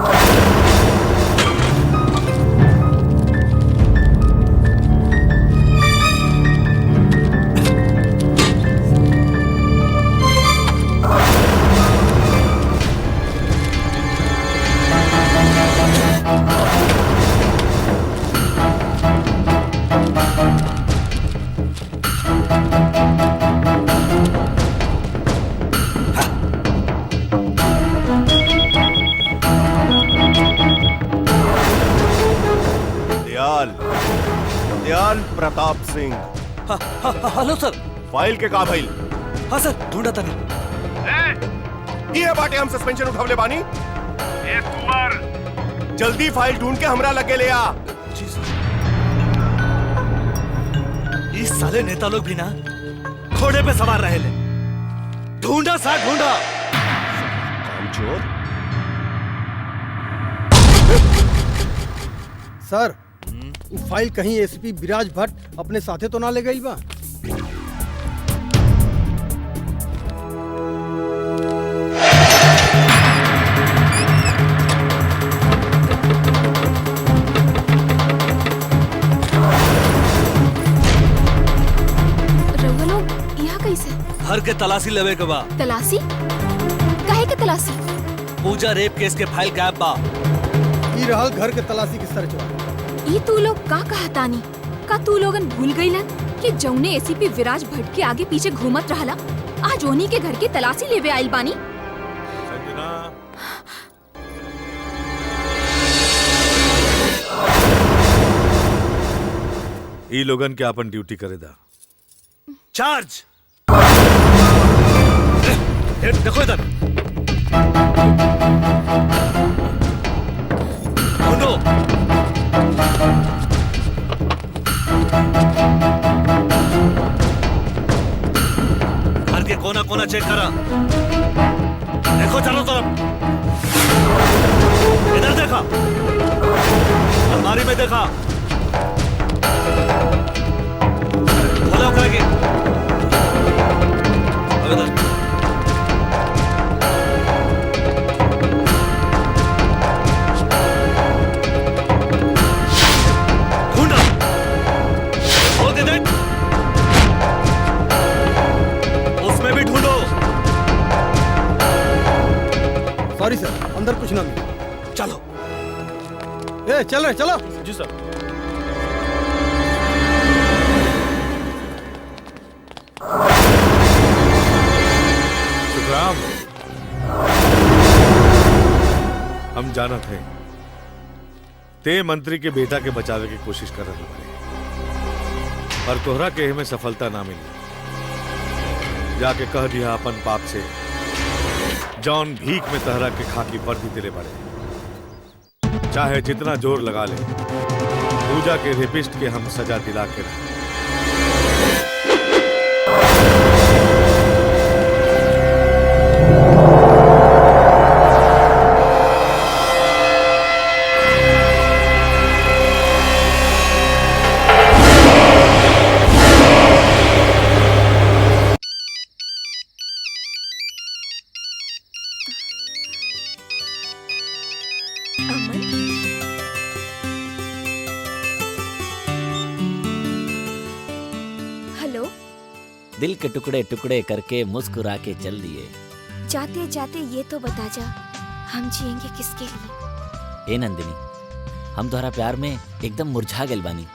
दयाल प्रताप सिंह। हेलो सर। फाइल के का भइल? हाँ सर, ढूंढा था नहीं। ये बाटे हम सस्पेंशन उठवले बानी। ए कुमार, जल्दी फाइल ढूंढ के हमरा लगे ले आ। जी सर। इस साले नेता लोग भी ना घोड़े पे सवार रहे ले। ढूंढा सा ढूंढा। कामचोर। सर, वो फाइल कहीं एसपी विराज भट्ट अपने साथे तो ना ले गई बा? रउआ लोग यहाँ कैसे? हर के तलाशी लेवे के बा। तलाशी? काहे के तलाशी? पूजा रेप केस के फाइल गायब बा। ई रहल घर के तलाशी की सर्च। ई तू लोग का कहतानी? का तू लोगन भूल गईलन कि जौने एसीपी विराज भट्ट के आगे पीछे घूमत रहला आज ओनी के घर की तलाशी लेवे आइल बानी? संजना, ई लोगन के अपन ड्यूटी करे दा। चार्ज। देखो इधर। ढूंढो। घर के कोना कोना चेक करा। देखो चारों तरफ। इधर देखा, अलमारी में देखा, खोलो करके। अब इधर ढूंढो, खोल के देख। उसमें भी ढूंढो। सॉरी सर, अंदर कुछ ना मिला। चलो। ए, चल रहे, चलो। जी सर। सुखराम, हम जानत हैं ते मंत्री के बेटा के बचावे की कोशिश कर रहे बारे, पर तोहरा के हमें सफलता ना मिली। जाके कह दिया अपन पाप से जॉन भीख में तहरा के खाकी वर्दी तेरे बड़े। चाहे जितना जोर लगा ले, पूजा के रेपिस्ट के हम सजा दिला के रहे। हेलो। दिल के टुकड़े टुकड़े करके मुस्कुरा के चल दिए। जाते जाते ये तो बता जा, हम जिएंगे किसके लिए? ए नंदिनी, हम तोहरा प्यार में एकदम मुरझा गेल बानी।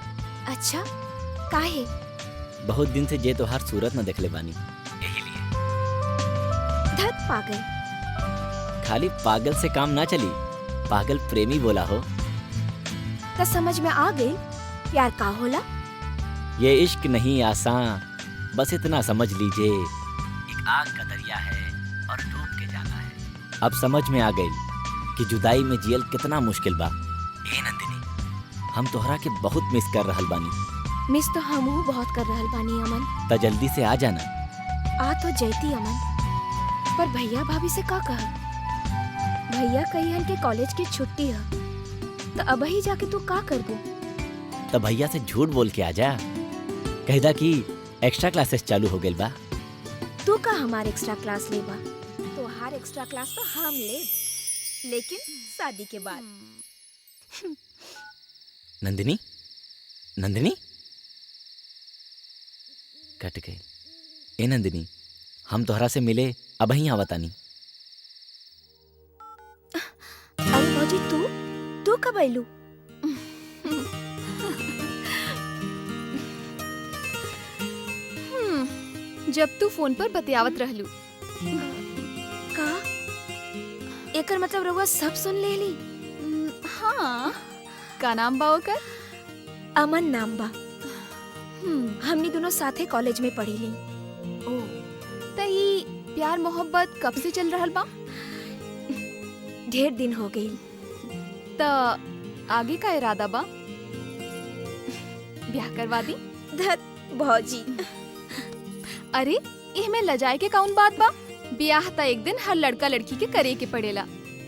अच्छा, काहे? बहुत दिन से जे तोहार सूरत न देखले बानी, यही लिए। धत पागल। खाली पागल से काम ना चली, पागल प्रेमी बोला हो। तो समझ में आ गई प्यार का होला? ये इश्क नहीं आसान, बस इतना समझ लीजिए, एक आग का दरिया है और डूब के जाना है। अब समझ में आ गई कि जुदाई में जियल कितना मुश्किल बा। ए नंदिनी, हम तोहरा के बहुत मिस कर रहल बानी। मिस तो हमहू बहुत कर रहल बानी अमन। त जल्दी से आ जाना। आ तो जैती अमन, पर भैया भाभी से का कह? भैया कहियन के कॉलेज की छुट्टी है, तो अब ही जाके तू का करबो? त भैया से झूठ बोल के आ जा, कहदा कि एक्स्ट्रा क्लासेस चालू हो गइल बा। तू का हमारे एक्स्ट्रा क्लास लेबा? तो हर एक्स्ट्रा क्लास तो हम ले। लेकिन शादी के बाद। नंदिनी, नंदिनी कट गई। ए नंदिनी, हम तोहरा से मिले अब ही आवतानी। अरे भौजी तू कब आइलू? जब तू फोन पर बतियावत रहलू। का एकर मतलब रउआ सब सुन लेली? हाँ। का नाम बा ओकर? अमन नाम बा। हमनी दोनों साथे कॉलेज में पढ़ीली। ओ, तई प्यार मोहब्बत कब से चल रहल बा? ढेर दिन हो गई। त आगे का इरादा बा? ब्याह करवा दी? धत भौजी। अरे इहमें लजाए के कौन बात बा? ब्याह त एक दिन हर लड़का लड़की के करे के पड़ेला,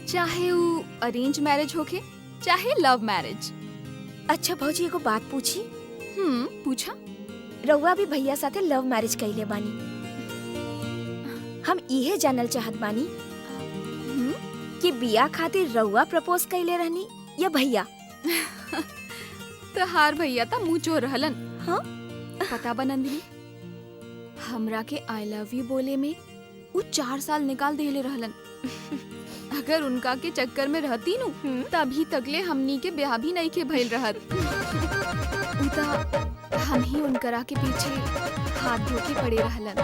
चाहे वो अरेंज मैरिज होके चाहे लव मैरिज। अच्छा भौजी एगो बात पूछी? पूछा। रउआ भी भैया साथे लव मैरिज कइले बानी। हम इहे जानल चाहत बानी कि बिया खातिर रउआ प्रपोज कइले रहनी या भैया? तो हार भैया ता मुँह चोर रहलन। हाँ? पता बा नंदिनी, हमरा के आई लव यू बोले में वो 4 साल निकाल देले रहलन। अगर उनका के चक्कर में रहती नु तभी तकले हमनी के ब्याह भी नहीं के भइल रहत। उता हम ही उनकरा के पीछे हाथ धो के पड़े रहलन।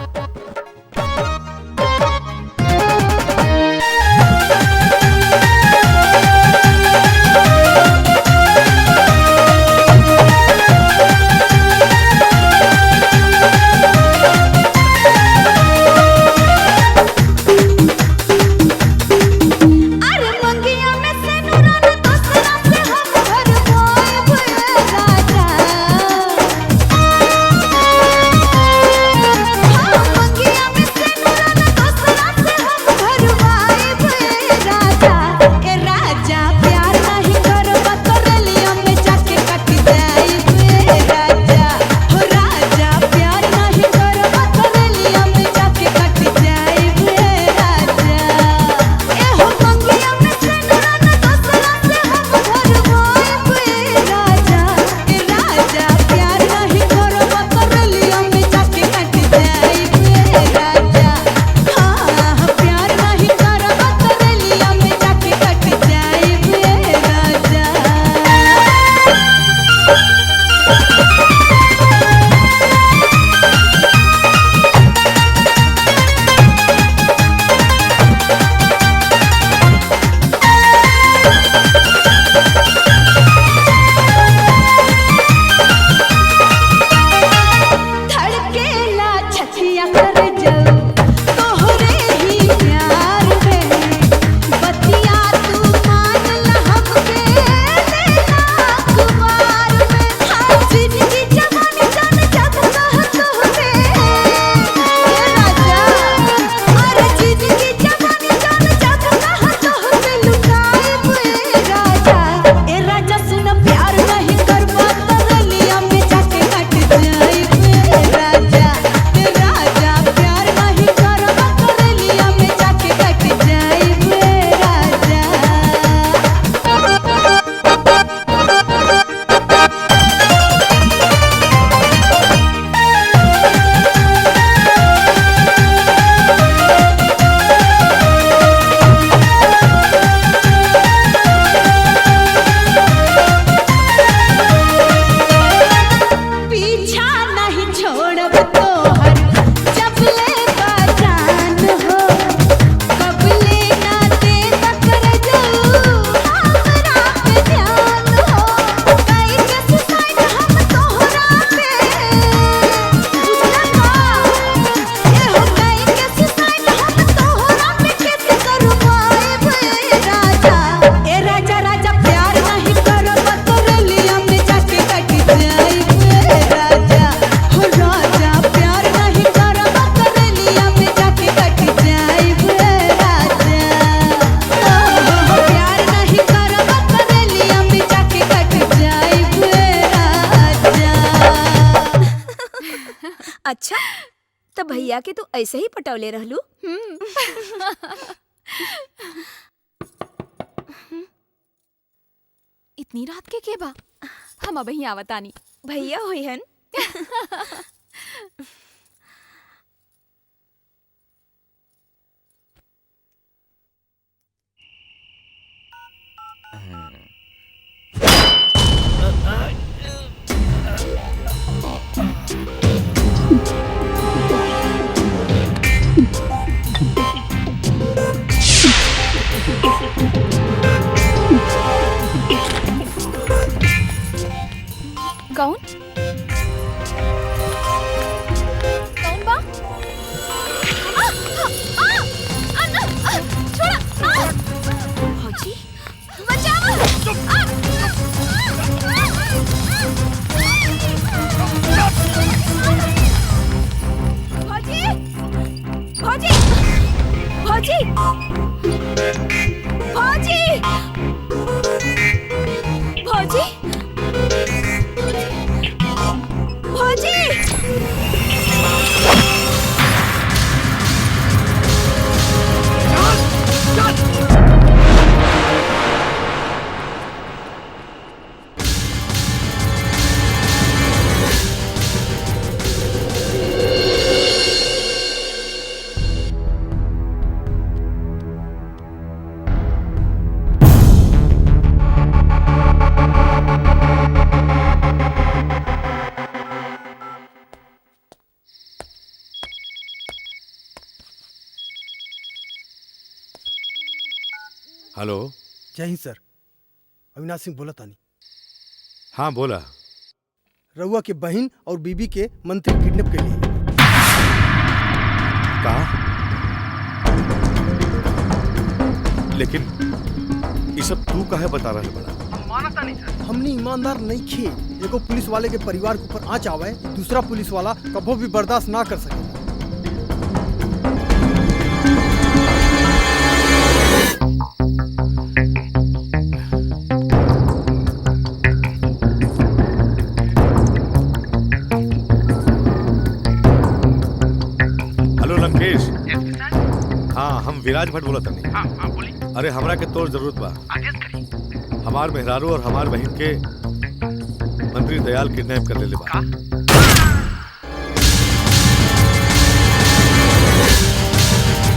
अच्छा तो भैया के तू ऐसे ही पटौले रहलू? इतनी रात के बा? हम अब ही आवतानी। भैया हुई हन। कौन? कौन बा? छोड़ा! फौजी, बचाओ! फौजी! फौजी! फौजी! फौजी! फौजी! फौजी! हेलो। जय हिंद सर, अविनाश सिंह बोला तानी। हाँ बोला। रउआ के बहन और बीबी के मंत्री किडनैप के लिए। कहा? लेकिन ये सब तू काहे बता रहा है बड़ा? हमने ईमानदार नहीं खे। एगो पुलिस वाले के परिवार के ऊपर आँच आवे, दूसरा पुलिस वाला कभो भी बर्दाश्त ना कर सके। हेलो लंकेश। हाँ हम विराज भट्ट बोला था। हाँ बोली। अरे हमरा के तोर जरूरत बा। आदेश करी। हमार मेहरारू और हमार बहन के मंत्री दयाल किडनैप कर ले बा।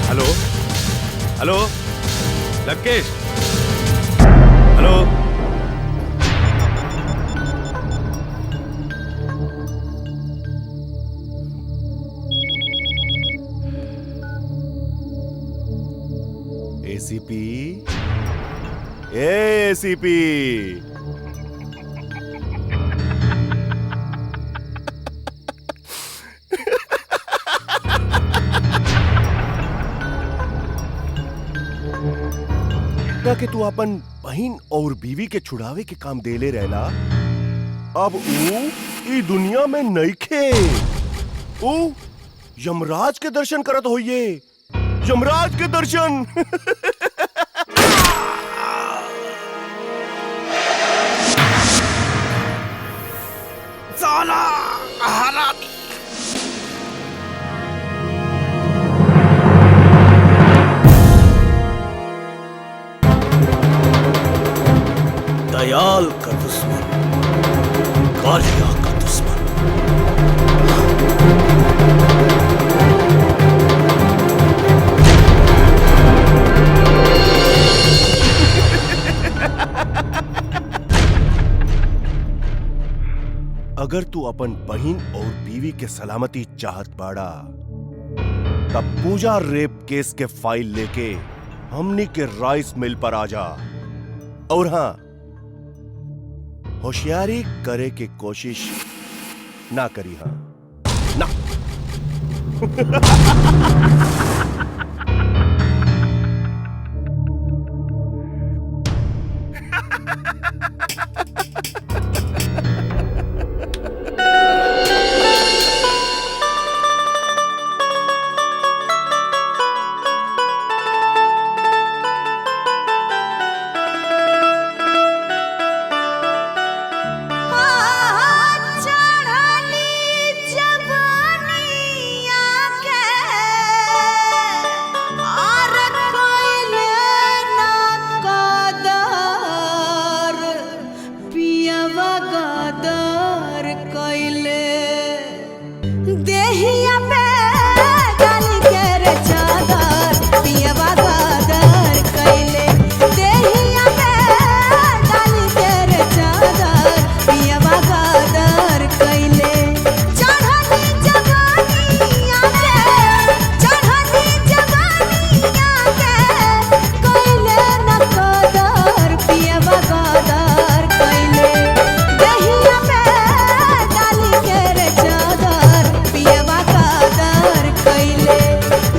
Hello hello Lankesh. Hello ACP. ACP कि तू अपन बहन और बीवी के छुड़ावे के काम देले रहला, अब ई दुनिया में नइखे। ओ यमराज के दर्शन करत होइए। यमराज के दर्शन। साला हरामी। दयाल का दुश्मन, कालिया का दुश्मन। अगर तू अपन बहन और बीवी के सलामती चाहत बाड़ा, तब पूजा रेप केस के फाइल लेके हमनी के राइस मिल पर आ जा। और हां, होशियारी करे की कोशिश ना करी। हां ना। चढ़ली जवानिया के देहिया पे डाली के रे चादर पियवा गादर कैले देहिया पे डाली के रे चादर पियवा गादर कैले चढ़नी जवानिया के कैले न कदर पियवा गादर कैले देहिया पे डाली के रे चादर पियवा गादर कैले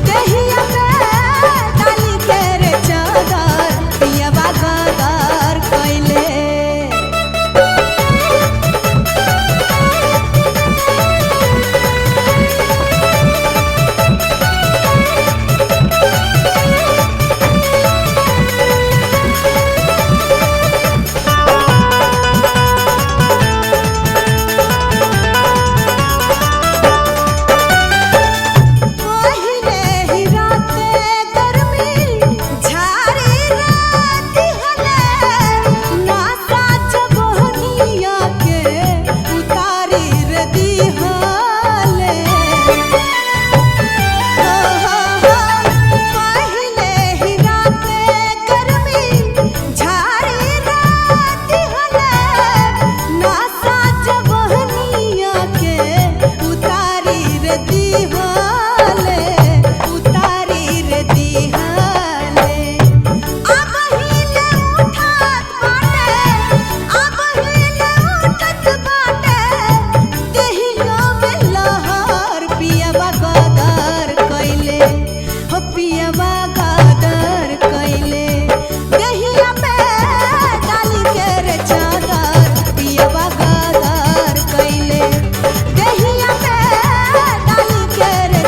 देहिया पे डाली के रे चादर पियवा गादर कैले पहिले ही राते गर्मी झारी राती हले नासा जवनिया के उतारी रे दिहले पहिले ही राते गर्मी झारी राती हले नासा जवनिया के उतारी रे दिहले उतारी रे दिहले अब हिले उठत बाटे देहिया में लहर पियवा गादर कैले हो पियवा गादर कैले देहिया पे डाली के रे चादर पियवा गादर कैले देहिया पे डाली के रे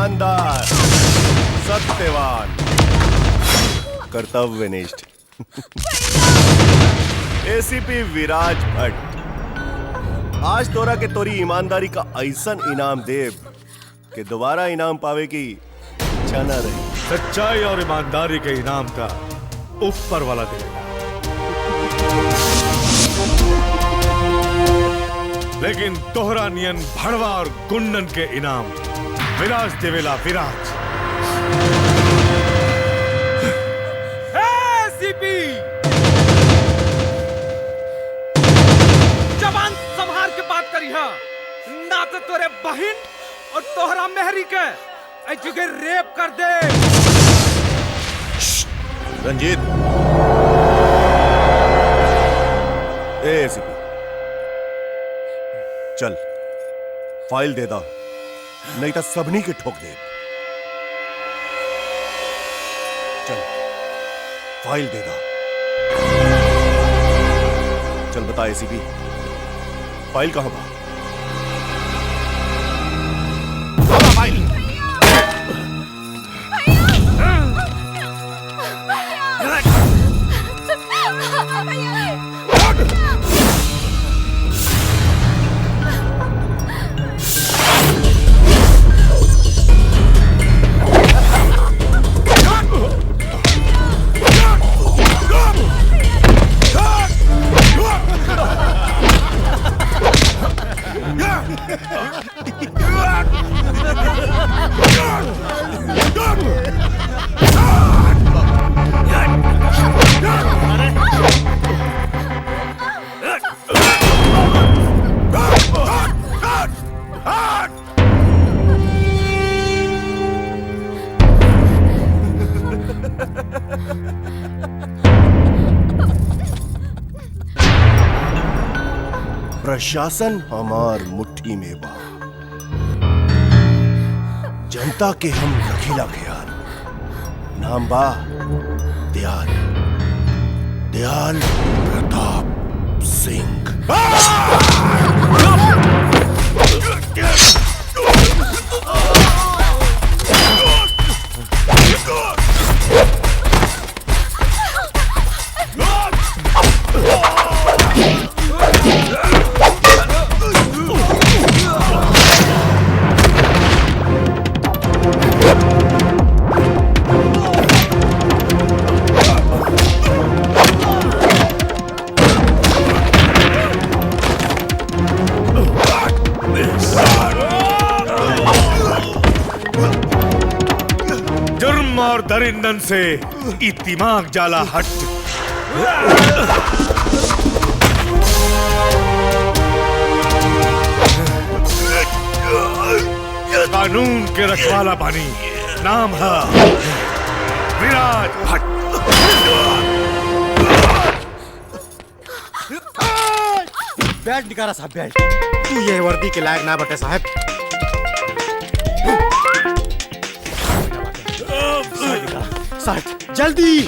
ईमानदार, सत्यवान, कर्तव्यनिष्ठ एसीपी विराज भट्ट आज तोरा के तोरी ईमानदारी का ऐसन इनाम देव कि दोबारा इनाम पावे की इच्छा न रही। सच्चाई और ईमानदारी के इनाम का ऊपर वाला देगा, लेकिन तोहरा नियन भड़वा और गुंडन के इनाम विराज देवेला विराज। सीपी जबान संभाल के बात करी है, ना तो तोरे बहन और तोहरा मेहरी के ऐ जगह रेप कर दे। रंजीत, एसीपी चल फाइल दे दा, नहीं तो सबनी के ठोक दे। चल फाइल दे दा। चल बता एसीपी, फाइल कहां बा? फाइल प्रशासन हमार मुट्ठी में बा, जनता के हम रखिला ख्याल। नाम बा दयाल, दयाल प्रताप सिंह। जुर्म और दरिंदन से ई दिमाग जाला हट। कानून के रखवाला बानी, नाम है विराज भट्ट। बेल्ट निकाला साहब, बेल्ट। तू ये वर्दी के लायक ना बटे साहब। साहब जल्दी।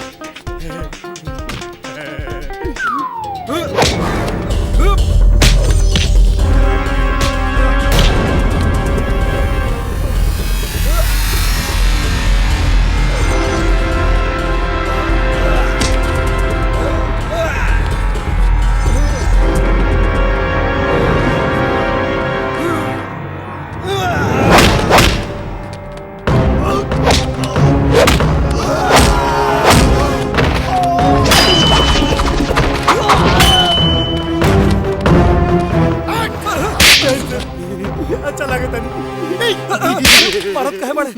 अच्छा लगे तनी मरद कहे बड़े।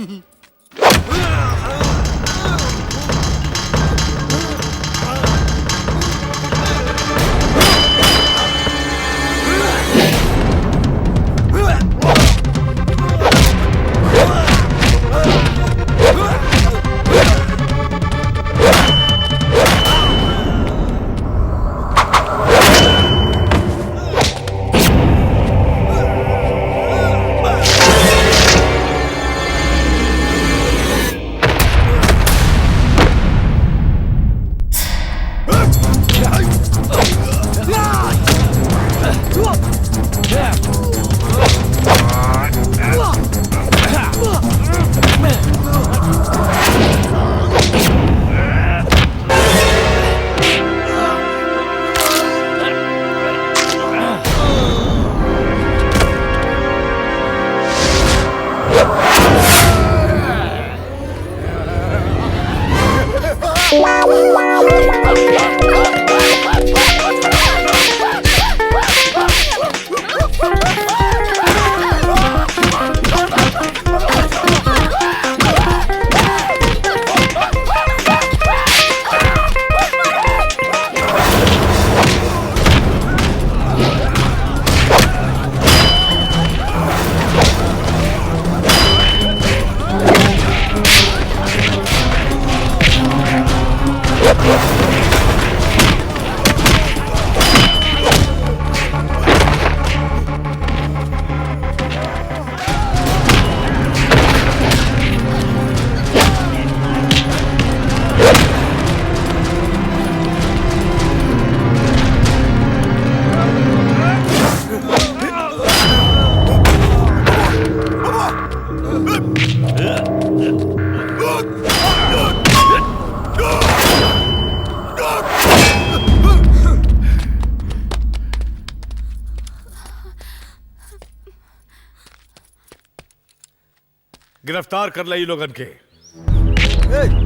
गिरफ्तार कर लाई लोगन के।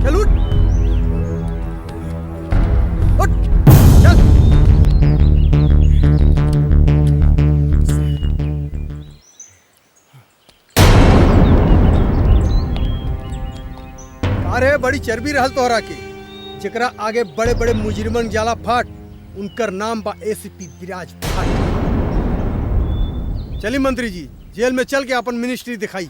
चल उठ। अरे बड़ी चर्बी रहल तोहरा के, जेकरा आगे बड़े बड़े मुजरिमन जाला फाट, उनकर नाम बा एसीपी विराज फाट। चली मंत्री जी, जेल में चल के अपन मिनिस्ट्री दिखाई।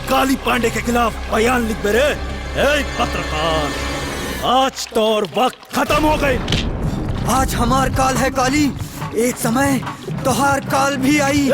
काली पांडे के खिलाफ बयान लिख मेरे। पत्रकार, आज तो और वक्त खत्म हो गई। आज हमार काल है काली, एक समय तोहार काल भी आई।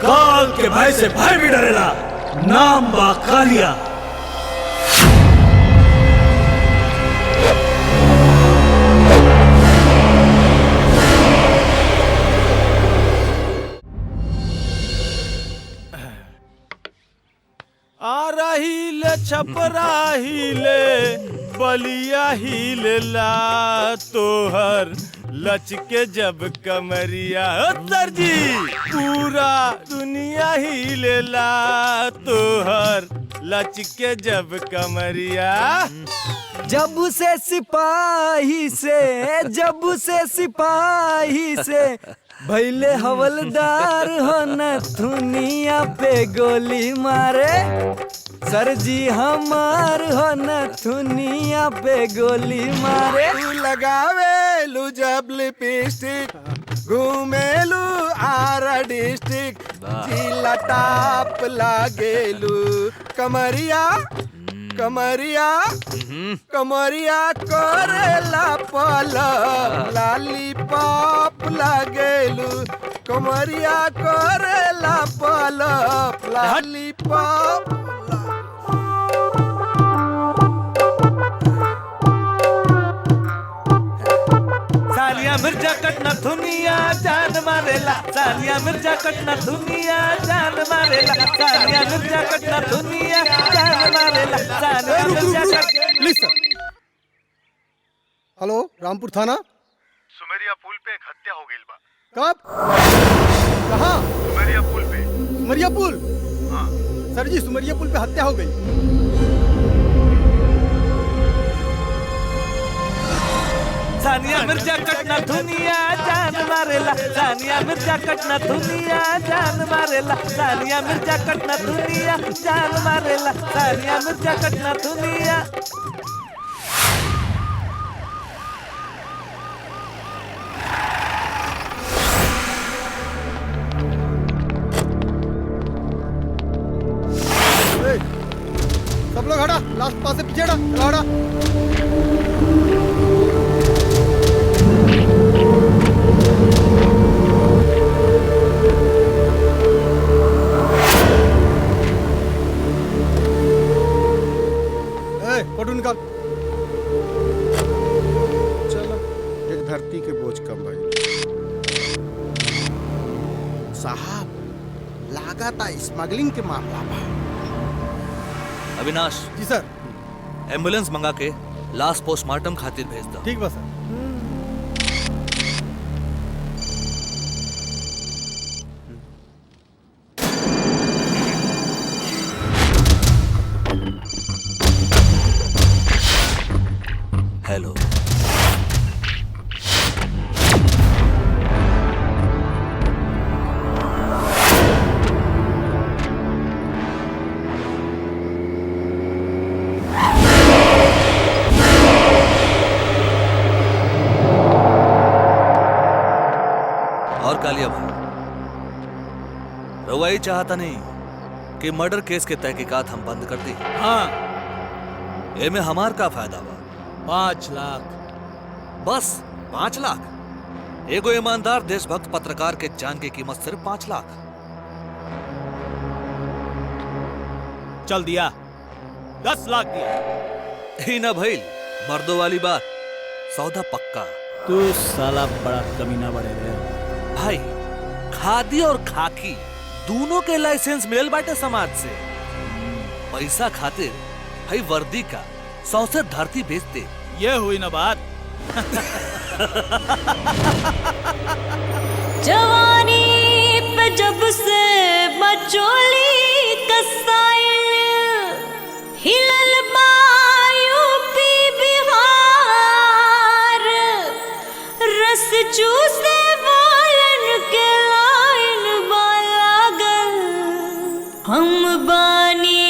काल के भय से भय भी डरेला, नाम बा कालिया। आ रही ले छपरा ही ले बलिया ही ले ला तोहर लचके जब कमरिया सर जी पूरा दुनिया ही लेला तोहर लचके जब कमरिया। जब से सिपाही से भैले हवलदार हो न दुनिया पे गोली मारे। सर जी हमार हो न दुनिया पे गोली मारे। तू लगावे लू जब लिपस्टिक घूमेलू आरा डिस्ट्रिक्ट जिला टाप लागेलू कमरिया कमरिया कमरिया करेला पलक लॉलीपॉप लागेलू कमरिया करेला पलक लॉलीपॉप। सालिया मिर्जा कटना दुनिया जान मारेला। सालिया मिर्जा कटना दुनिया जान मारेला। सालिया मिर्जा कटना दुनिया जान मारेला। सालिया मिर्जा कटना। Please sir. हेलो रामपुर थाना। सुमेरिया पुल पे एक हत्या हो गई बा। कब? कहाँ? सुमेरिया पुल पे। सुमेरिया पुल? हाँ सर जी सुमेरिया पुल पे हत्या हो गई। सानिया मिर्जा कटना दुनिया जान मारेला। सानिया मिर्जा कटना दुनिया जान मारेला। सानिया मिर्जा कटना दुनिया जान मारेला। सानिया मिर्जा कटना दुनिया। सब लोग हटा, लास्ट पास से पीछे हटा, चलो हटा। फोटो निकाल। चलो एक धरती के बोझ कम भाई। साहब लगाता स्मगलिंग के मामला बा। अविनाश जी सर। एम्बुलेंस मंगा के लाश पोस्टमार्टम खातिर भेज दो। ठीक बा सर। हेलो और कालिया भाई रउआ ही चाहता नहीं कि मर्डर केस के तहकीकात हम बंद कर दी। हाँ एमे हमार का फायदा बा? 5 लाख। बस 5 लाख? एगो ईमानदार देशभक्त पत्रकार के जान की कीमत सिर्फ 5 लाख। चल दिया 10 लाख दिया। ही ना भइल मर्दों वाली बात, सौदा पक्का। तू साला बड़ा कमीना बड़े रहे भाई। खादी और खाकी दोनों के लाइसेंस मिल बाटे समाज से। पैसा खातिर भाई वर्दी का 100 से धरती बेचते। ये हुई ना बात। जवानी पे जब से बचोली कसाइल हिलल यूपी बिहार रस चूसे वालन के लाइन लागल हम बानी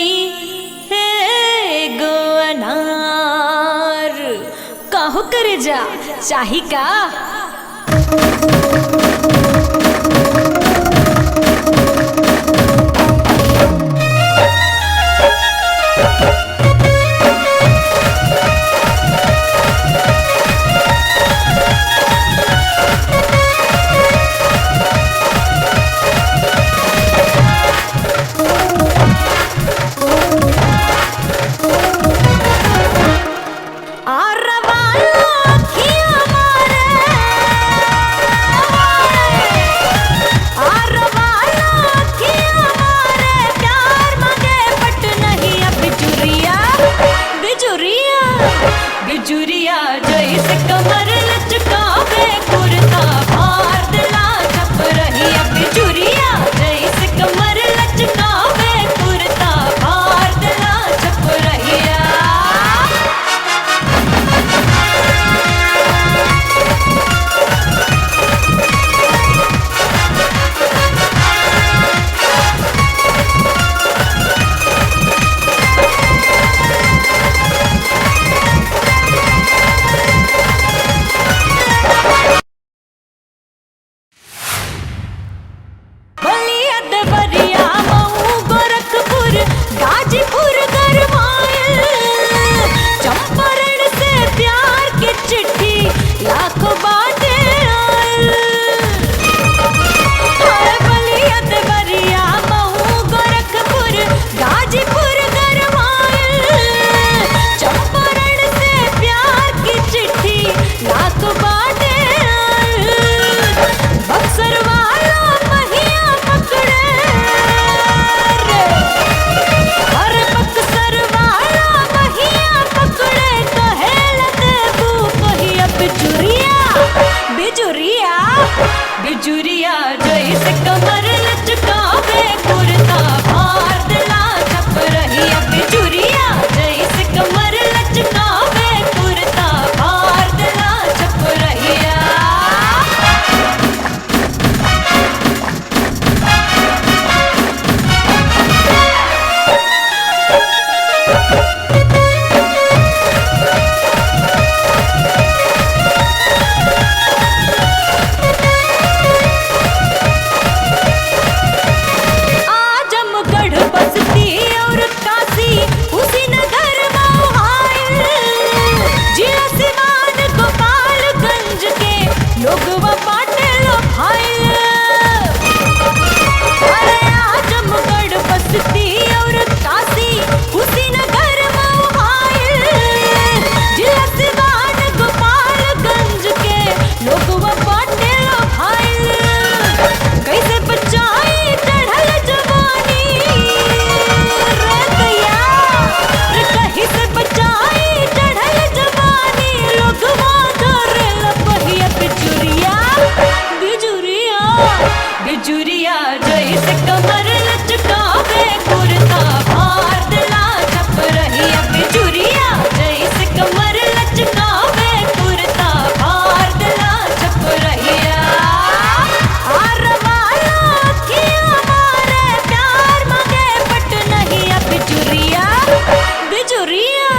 हे गो अनार काहो करे जा चाही का। बिजुरिया जैसे कमर लचकावे कुर्ता फाड़ दिला छप रहिया बिजुरिया जैसे कमर लचकावे कुर्ता फाड़ दिला छप रहिया आजमगढ़ बस्ती और काशी उसी नगर मोहाइल जिला सिवान गोपालगंज के लोग बाटे लो भाईल अरे आजमगढ़ बस्ती और काशी उसी नगर मोहाइल जिला सिवान गोपालगंज के लोग बाटे लो भाईल कैसे बचाई चढ़ल जवानी रे भैया रे कहीं से बचाई चढ़ल जवानी लोगवा धरे लपहिया बिजुरिया बिजुरिया बिजुरिया जैसे कमर लचकावे कुर्ता फाड़ दिला छप रहिया बिजुरिया जैसे कमर लचकावे कुर्ता फाड़ दिला छप रहिया आरवाला किया मारे प्यार मांगे पट नहीं बिजुरिया बिजुरिया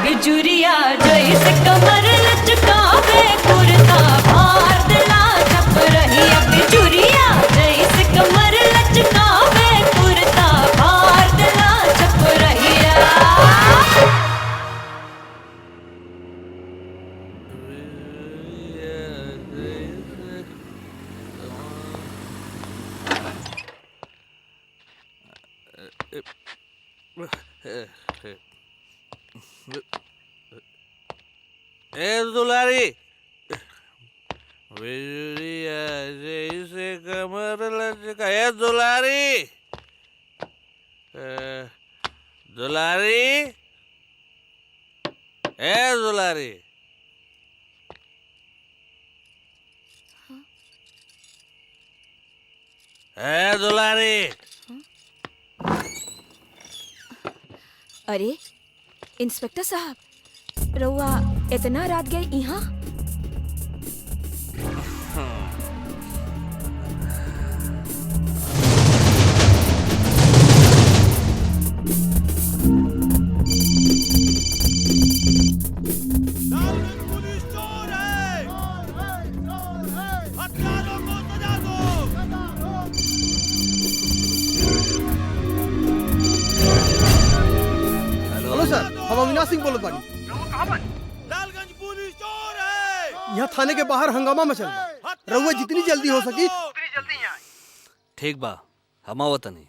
बिजुरिया जैसे कमर लचकावे कुर्ता फाड़ दिला छप रहिया बिजुरिया जैसे कमर लचकावे कुर्ता फाड़ दिला छप रहिया ए दुलारी बिजुरिया जैसे कमर लचका ए दुलारी दुलारी ए दुलारी ए दुलारी अरे इंस्पेक्टर साहब रउआ इतना रात गए यहाँ हेलो सर, हम अविनाश सिंह बोलत बानी। यहाँ थाने के बाहर हंगामा मचल बा। रउआ जितनी जल्दी हो सकी उतनी जल्दी यहाँ आई। ठीक बा हम आवत नहीं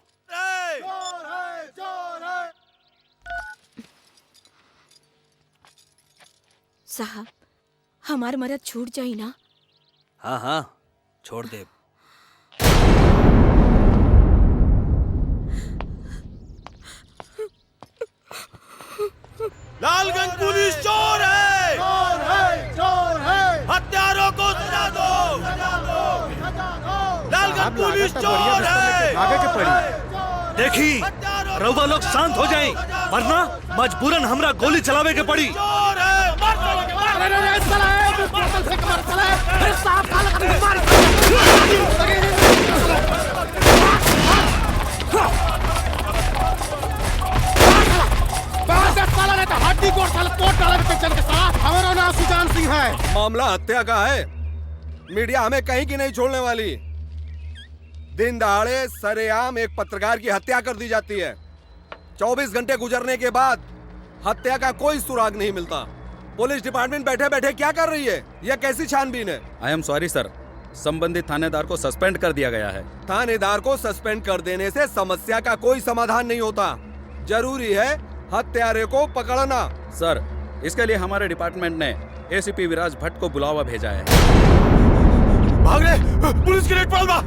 साहब हमार मदद छूट जाई ना। हाँ हाँ छोड़ दे लालगंज पुलिस चोर है हत्यारों को सजा दो लालगंज पुलिस चोर है आगे के पड़ी देखी रउआ लोग शांत हो जाएं वरना मजबूरन हमरा गोली चलावे के पड़ी हमारा नाम सुजान सिंह है। मामला हत्या का है। मीडिया हमें कहीं की नहीं छोड़ने वाली। दिन दहाड़े सरेआम एक पत्रकार की हत्या कर दी जाती है। 24 घंटे गुजरने के बाद हत्या का कोई सुराग नहीं मिलता। पुलिस डिपार्टमेंट बैठे बैठे क्या कर रही है? यह कैसी छानबीन है? आई एम सॉरी सर, संबंधित थानेदार को सस्पेंड कर दिया गया है। थानेदार को सस्पेंड कर देने से समस्या का कोई समाधान नहीं होता। जरूरी है हत्यारे को पकड़ना। सर इसके लिए हमारे डिपार्टमेंट ने एसीपी विराज भट्ट को बुलावा भेजा है। भाग रे, पुलिस की रेड पड़ल बा।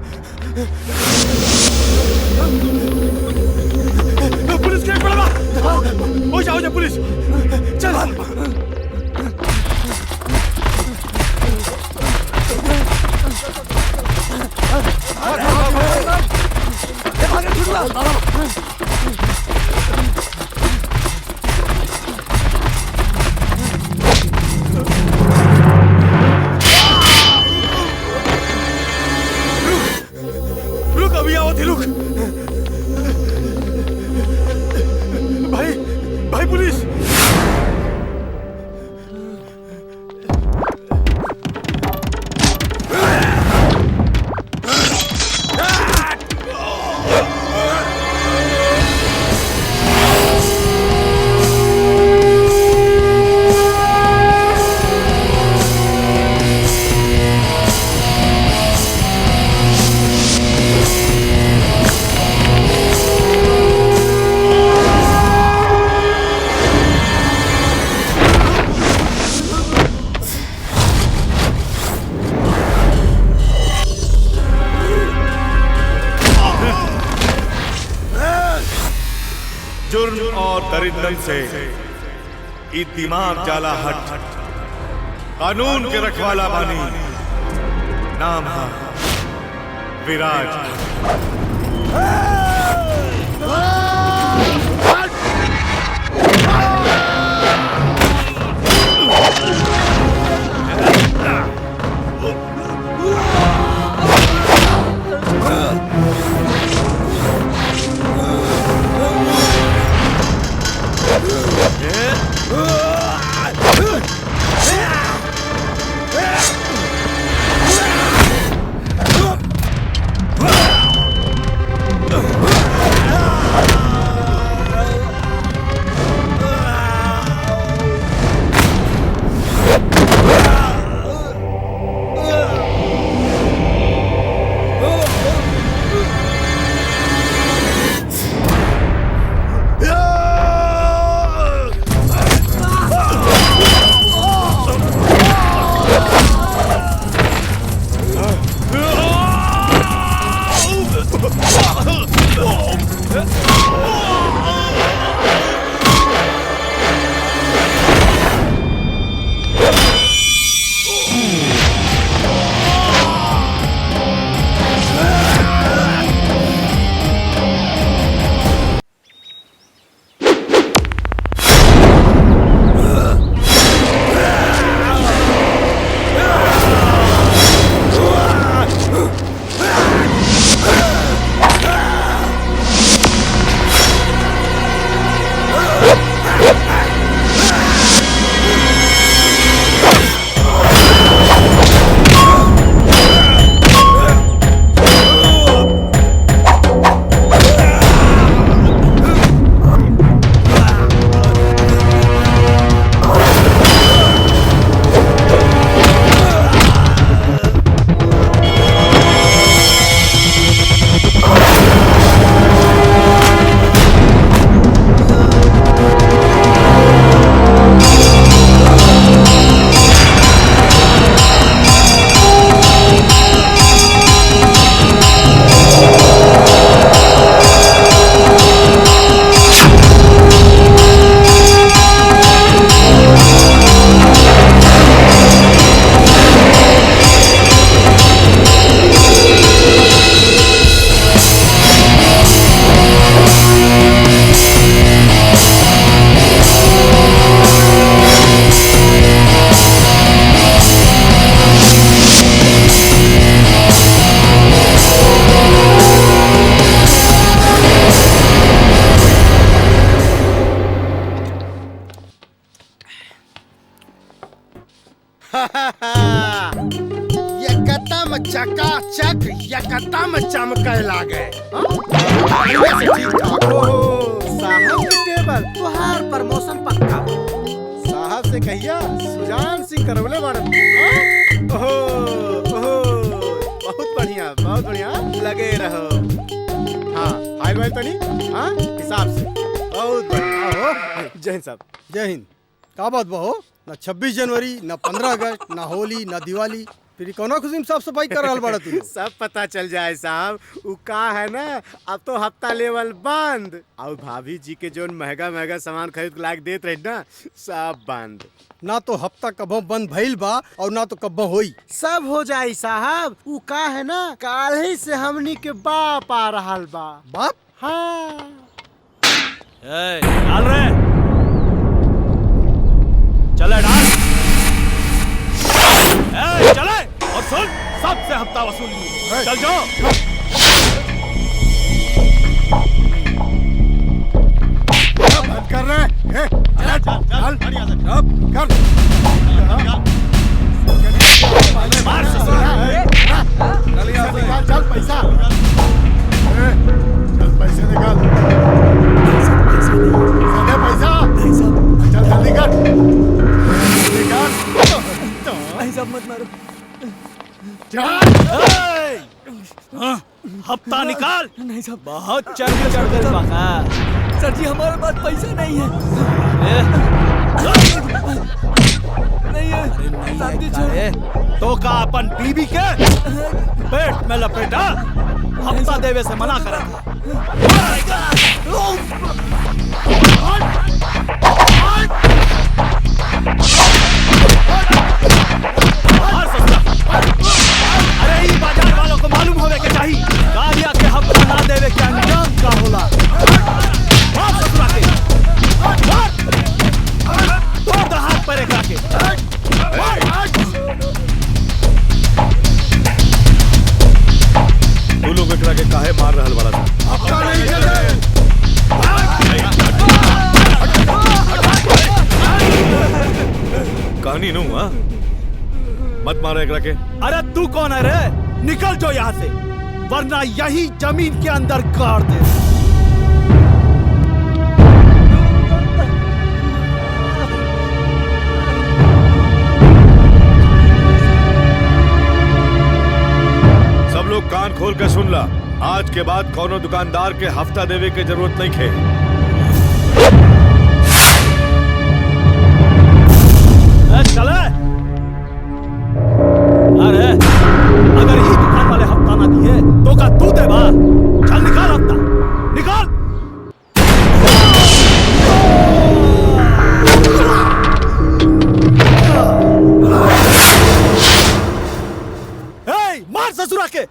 पुलिस की रेड पड़ल बा। हो जा पुलिस चल। अभी आओ रुक। भाई भाई पुलिस। जुर्म और दरिंदन से ई दिमाग जाला हट, कानून के रखवाला बानी, नाम है विराज। एकदम चकाचक एकदम चमके लागे। बढ़िया से ठीक ठाक हो। साहब के टेबल तुहार प्रमोशन पक्का। साहब से कहिया सुजान सिंह करवले बाड़न। ओहो ओहो बहुत बढ़िया लगे रहो। हाँ हाय भाई तनी हाँ हिसाब से बहुत बढ़िया हो। जय हिंद साहब। जय हिंद। का बात बहो ना 26 जनवरी ना 15 अगस्त ना होली ना दिवाली फिर कौना खुशी में साफ सफाई कर रहा बड़ा तू। सब पता चल जाए साहब। उ का है ना अब तो हफ्ता लेवल बंद और भाभी जी के जो महंगा महंगा सामान खरीद लाके देत रहे ना सब बंद। ना तो हफ्ता कबो बंद भइल बा और ना तो कबो होई। सब हो जाई साहब। उ का है ना काल ही से हमनी के बाप आ रहा बा। बाप? हाँ डाल रहे चले डाल चले और सुन सबसे हफ्ता वसूल चल जाओ। बंद कर रहे हैं। चल चल कर चल पैसा चल पैसे निकाल पैसा चल जल्दी कर निकाल साहब मत मारो। हाँ, हफ्ता निकाल। नहीं साहब बहुत चढ़ गए बाका। सर जी हमारे पास पैसा नहीं है। नहीं है साहब जी छोड़। तो का अपन बीबी के पेट में लपेटा हफ्ता देवे से मना करा अरे ये बाजार वालों को मालूम होवे के चाहिए गाड़िया के हफ्ता ना देवे के अंजाम का होला। मार ससुरा के तोड़ दे हाथ पैर एकरा के। तू लोग एकरा के काहे मार रहल वाला था? कहानी नू हाँ मत मारो एकरा के। अरे तू कौन है रे? निकल जो यहाँ से वरना यही जमीन के अंदर गाड़ दे। सब लोग कान खोल के सुन ला। आज के बाद कोनो दुकानदार के हफ्ता देवे के जरूरत नहीं है। चले अरे अगर ये दुकान वाले हफ्ता ना दिए तो का तू दे बा। चल निकाल हफ्ता निकाल। मार ससुरा के।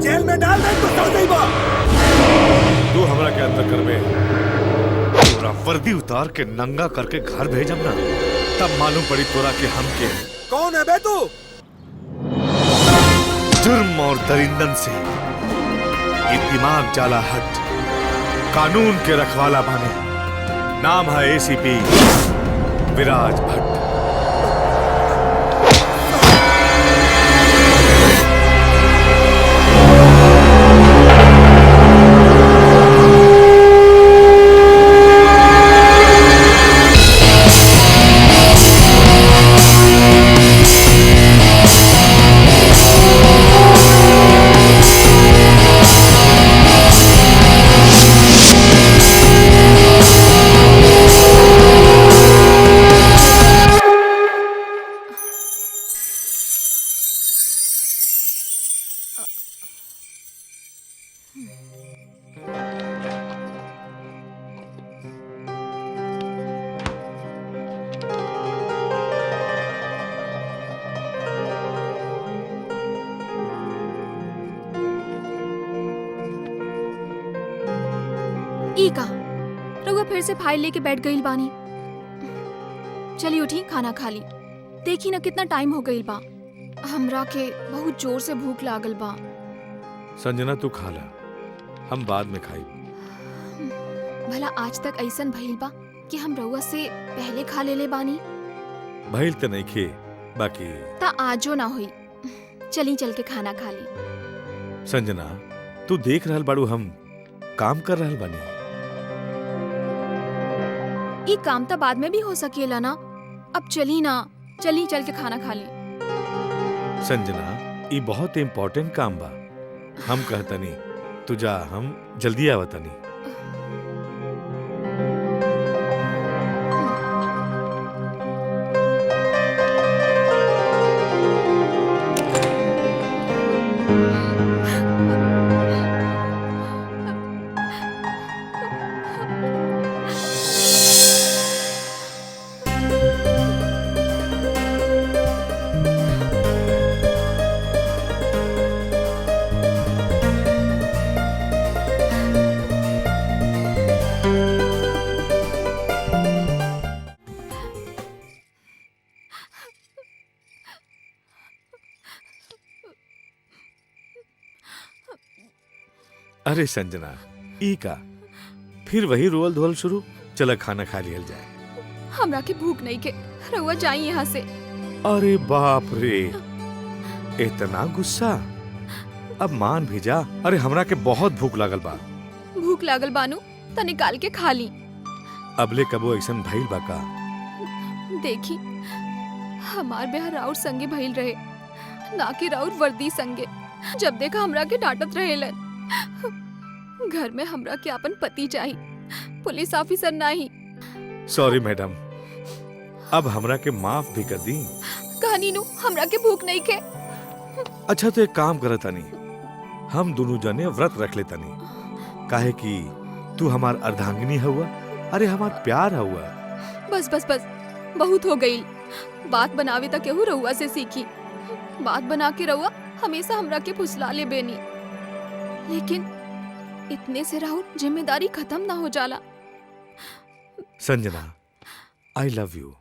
जेल में डाल दे तो कर देबा। तू हमरा के अंदर करबे पूरा वर्दी उतार के नंगा करके घर भेजम ना तब मालूम पड़ी तोरा के हम के। कौन है बे तू? जुर्म और दरिंदन से ये दिमाग जाला हट कानून के रखवाला बने। नाम है एसीपी विराज भट्ट। ईका रउआ फिर से फाइल लेके बैठ गईल बानी। चली उठी खाना खा ली। देखी ना कितना टाइम हो गईल बा। हमरा के बहुत जोर से भूख लागल बा। संजना तू खा ला हम बाद में खाई। भला आज तक ऐसन भइल बा कि हम रउआ से पहले खा लेले बानी। भइल तो नहीं खे बाकी ता आजो ना हुई। चली चल के खाना खा ली। संजना तू देख रहल बाड़ू हम काम कर रहल बानी। ई काम तो बाद में भी हो सकेला ना। अब चली ना चली चल के खाना खा ली। संजना ये बहुत इम्पोर्टेंट काम बा। हम कहतनी तू जा हम जल्दी आवतनी। अरे संजना ई का फिर वही रोल धोल शुरू। चला खाना खा लिया जाए। हमरा के भूख नहीं के, रउआ जाई यहाँ से। अरे बाप रे, इतना गुस्सा? अब मान भी जा। अरे हमरा के बहुत भूख लागल बा। भूख लागल बानू त निकाल के खा ली। अबले कबो ऐसन भइल बा का? देखी हमार ब्याह राउर संगे भइल रहे, ना कि राउर वर्दी संगे। जब देखा हमरा के डांटत रहेलन। घर में हमरा के अपन पति चाहिए, पुलिस ऑफिसर नहीं। सॉरी मैडम, अब हमरा के माफ भी कर दी। कहानी नु हमरा के भूख नहीं के। अच्छा तो एक काम करत तनी, हम दोनों जने व्रत रख ले तनी, काहे कि तू हमार अर्धांगिनी हुआ। अरे हमार प्यार हुआ। बस बस बस बहुत हो गई। बात बनावे तक केहू रउआ से सीखी। बात बना के रउआ हमेशा हमरा के फुसला ले बेनी, लेकिन इतने से राहुल जिम्मेदारी खत्म ना हो जाला। Sanjana, I love you.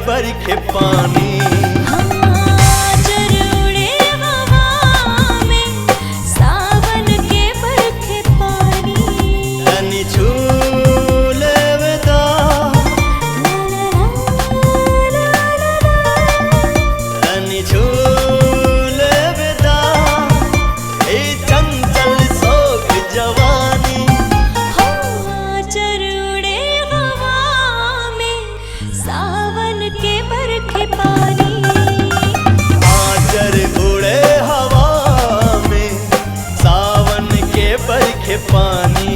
बरखे पानी सावन के बरखे पानी तनी झूले विदा तनी झूले विदा ए चंचल शोक जवानी चरूड़े हवा में सावन के बरखे पानी आचर उड़े हवा में सावन के बरखे पानी।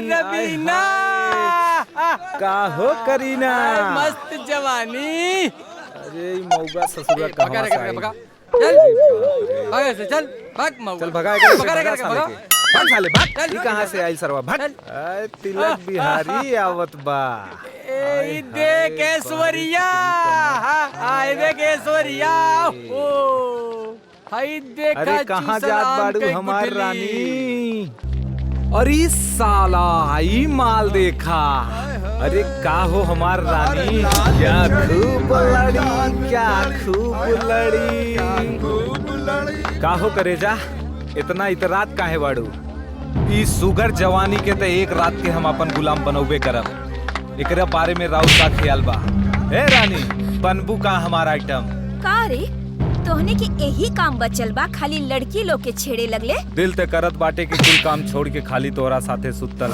रबीना का हो करीना, मस्त जवानी। अरे मौगा ससुरा भगा रे, कहां भगा। से चल भाग ऐसे, चल भाग मौगा। चल भगा भाग साले भाग। ई कहां से आई सरवा भाग। आय तिलक बिहारी आवत बा। ए देख ऐश्वर्या, आए देख ऐश्वर्या। ओ हाय देख। अरे कहां जात बाड़ू हमार रानी? अरे साला आई माल देखा। अरे का हो हमार रानी, क्या खूब लड़ी, क्या खूब लड़ी। का हो करेजा, इतना इतरात काहे बाड़ू? ई सुगर जवानी के तो एक रात के हम अपन गुलाम बनौबे करब। एकरा बारे में राउत का ख्याल बा? ए रानी, बनबू का हमारा आइटम? का रे, तोहने के यही काम बचल बा, खाली लड़की लोग के छेड़े लगले? दिल ते करत बाटे के कुल काम छोड़ के खाली तोरा साथे सुतल।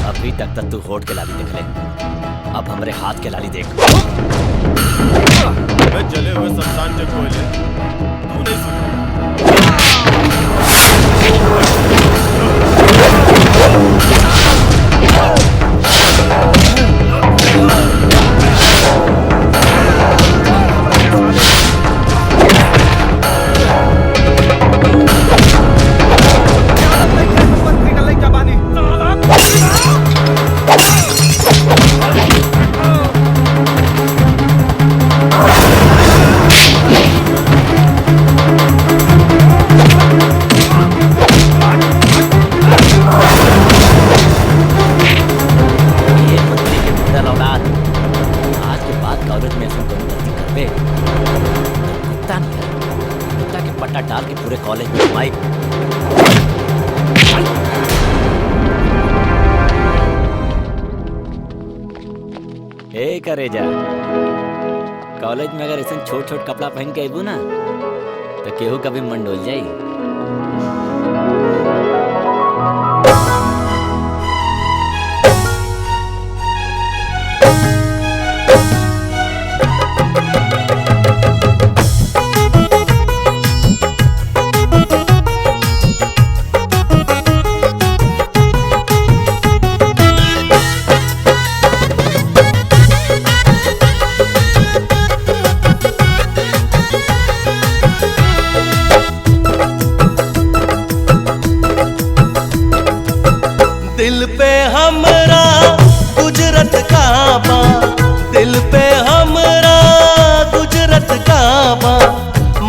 अभी तक तू होठ के लाली देख ले, अब हमरे हाथ के लाली देख। जले हुए शमशान जग कोयले, तू नहीं सुन। कुत्ता के पट्टा डाल के पूरे कॉलेज में घुमाई। ए करेजा, कॉलेज में अगर ऐसा छोट छोट कपड़ा पहन के अबू ना तो केहू कभी मन डोल जाई। दिल पे हमरा गुजरत का बा, दिल पे हमरा गुजरत का बा,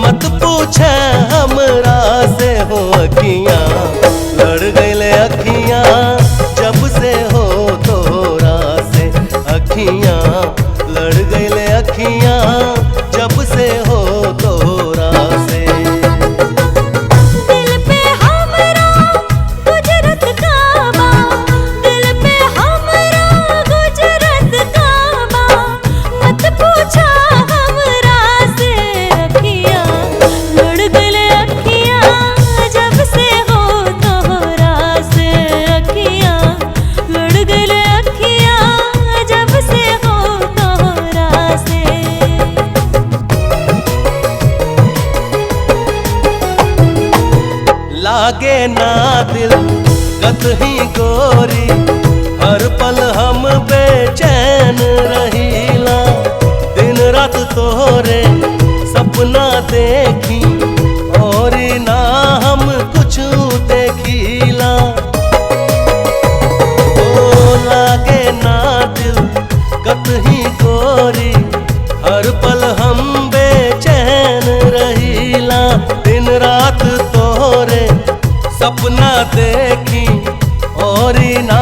मत पूछे हमरा से हो अखियां लड़ गईले अखियां जब से हो तोरा से, अखियां लड़ गईले अखियां जब से हो तोरा से। लागे ना दिल कतही गोरी, हर पल हम बेचैन रहीला, दिन रात तोहरे सपना देखी और ना हम कुछ देखीला। ओ लागे ना दिल कतही गोरी, हर पल हम बेचैन रहीला, दिन रात तोहरे सपना देखी और ना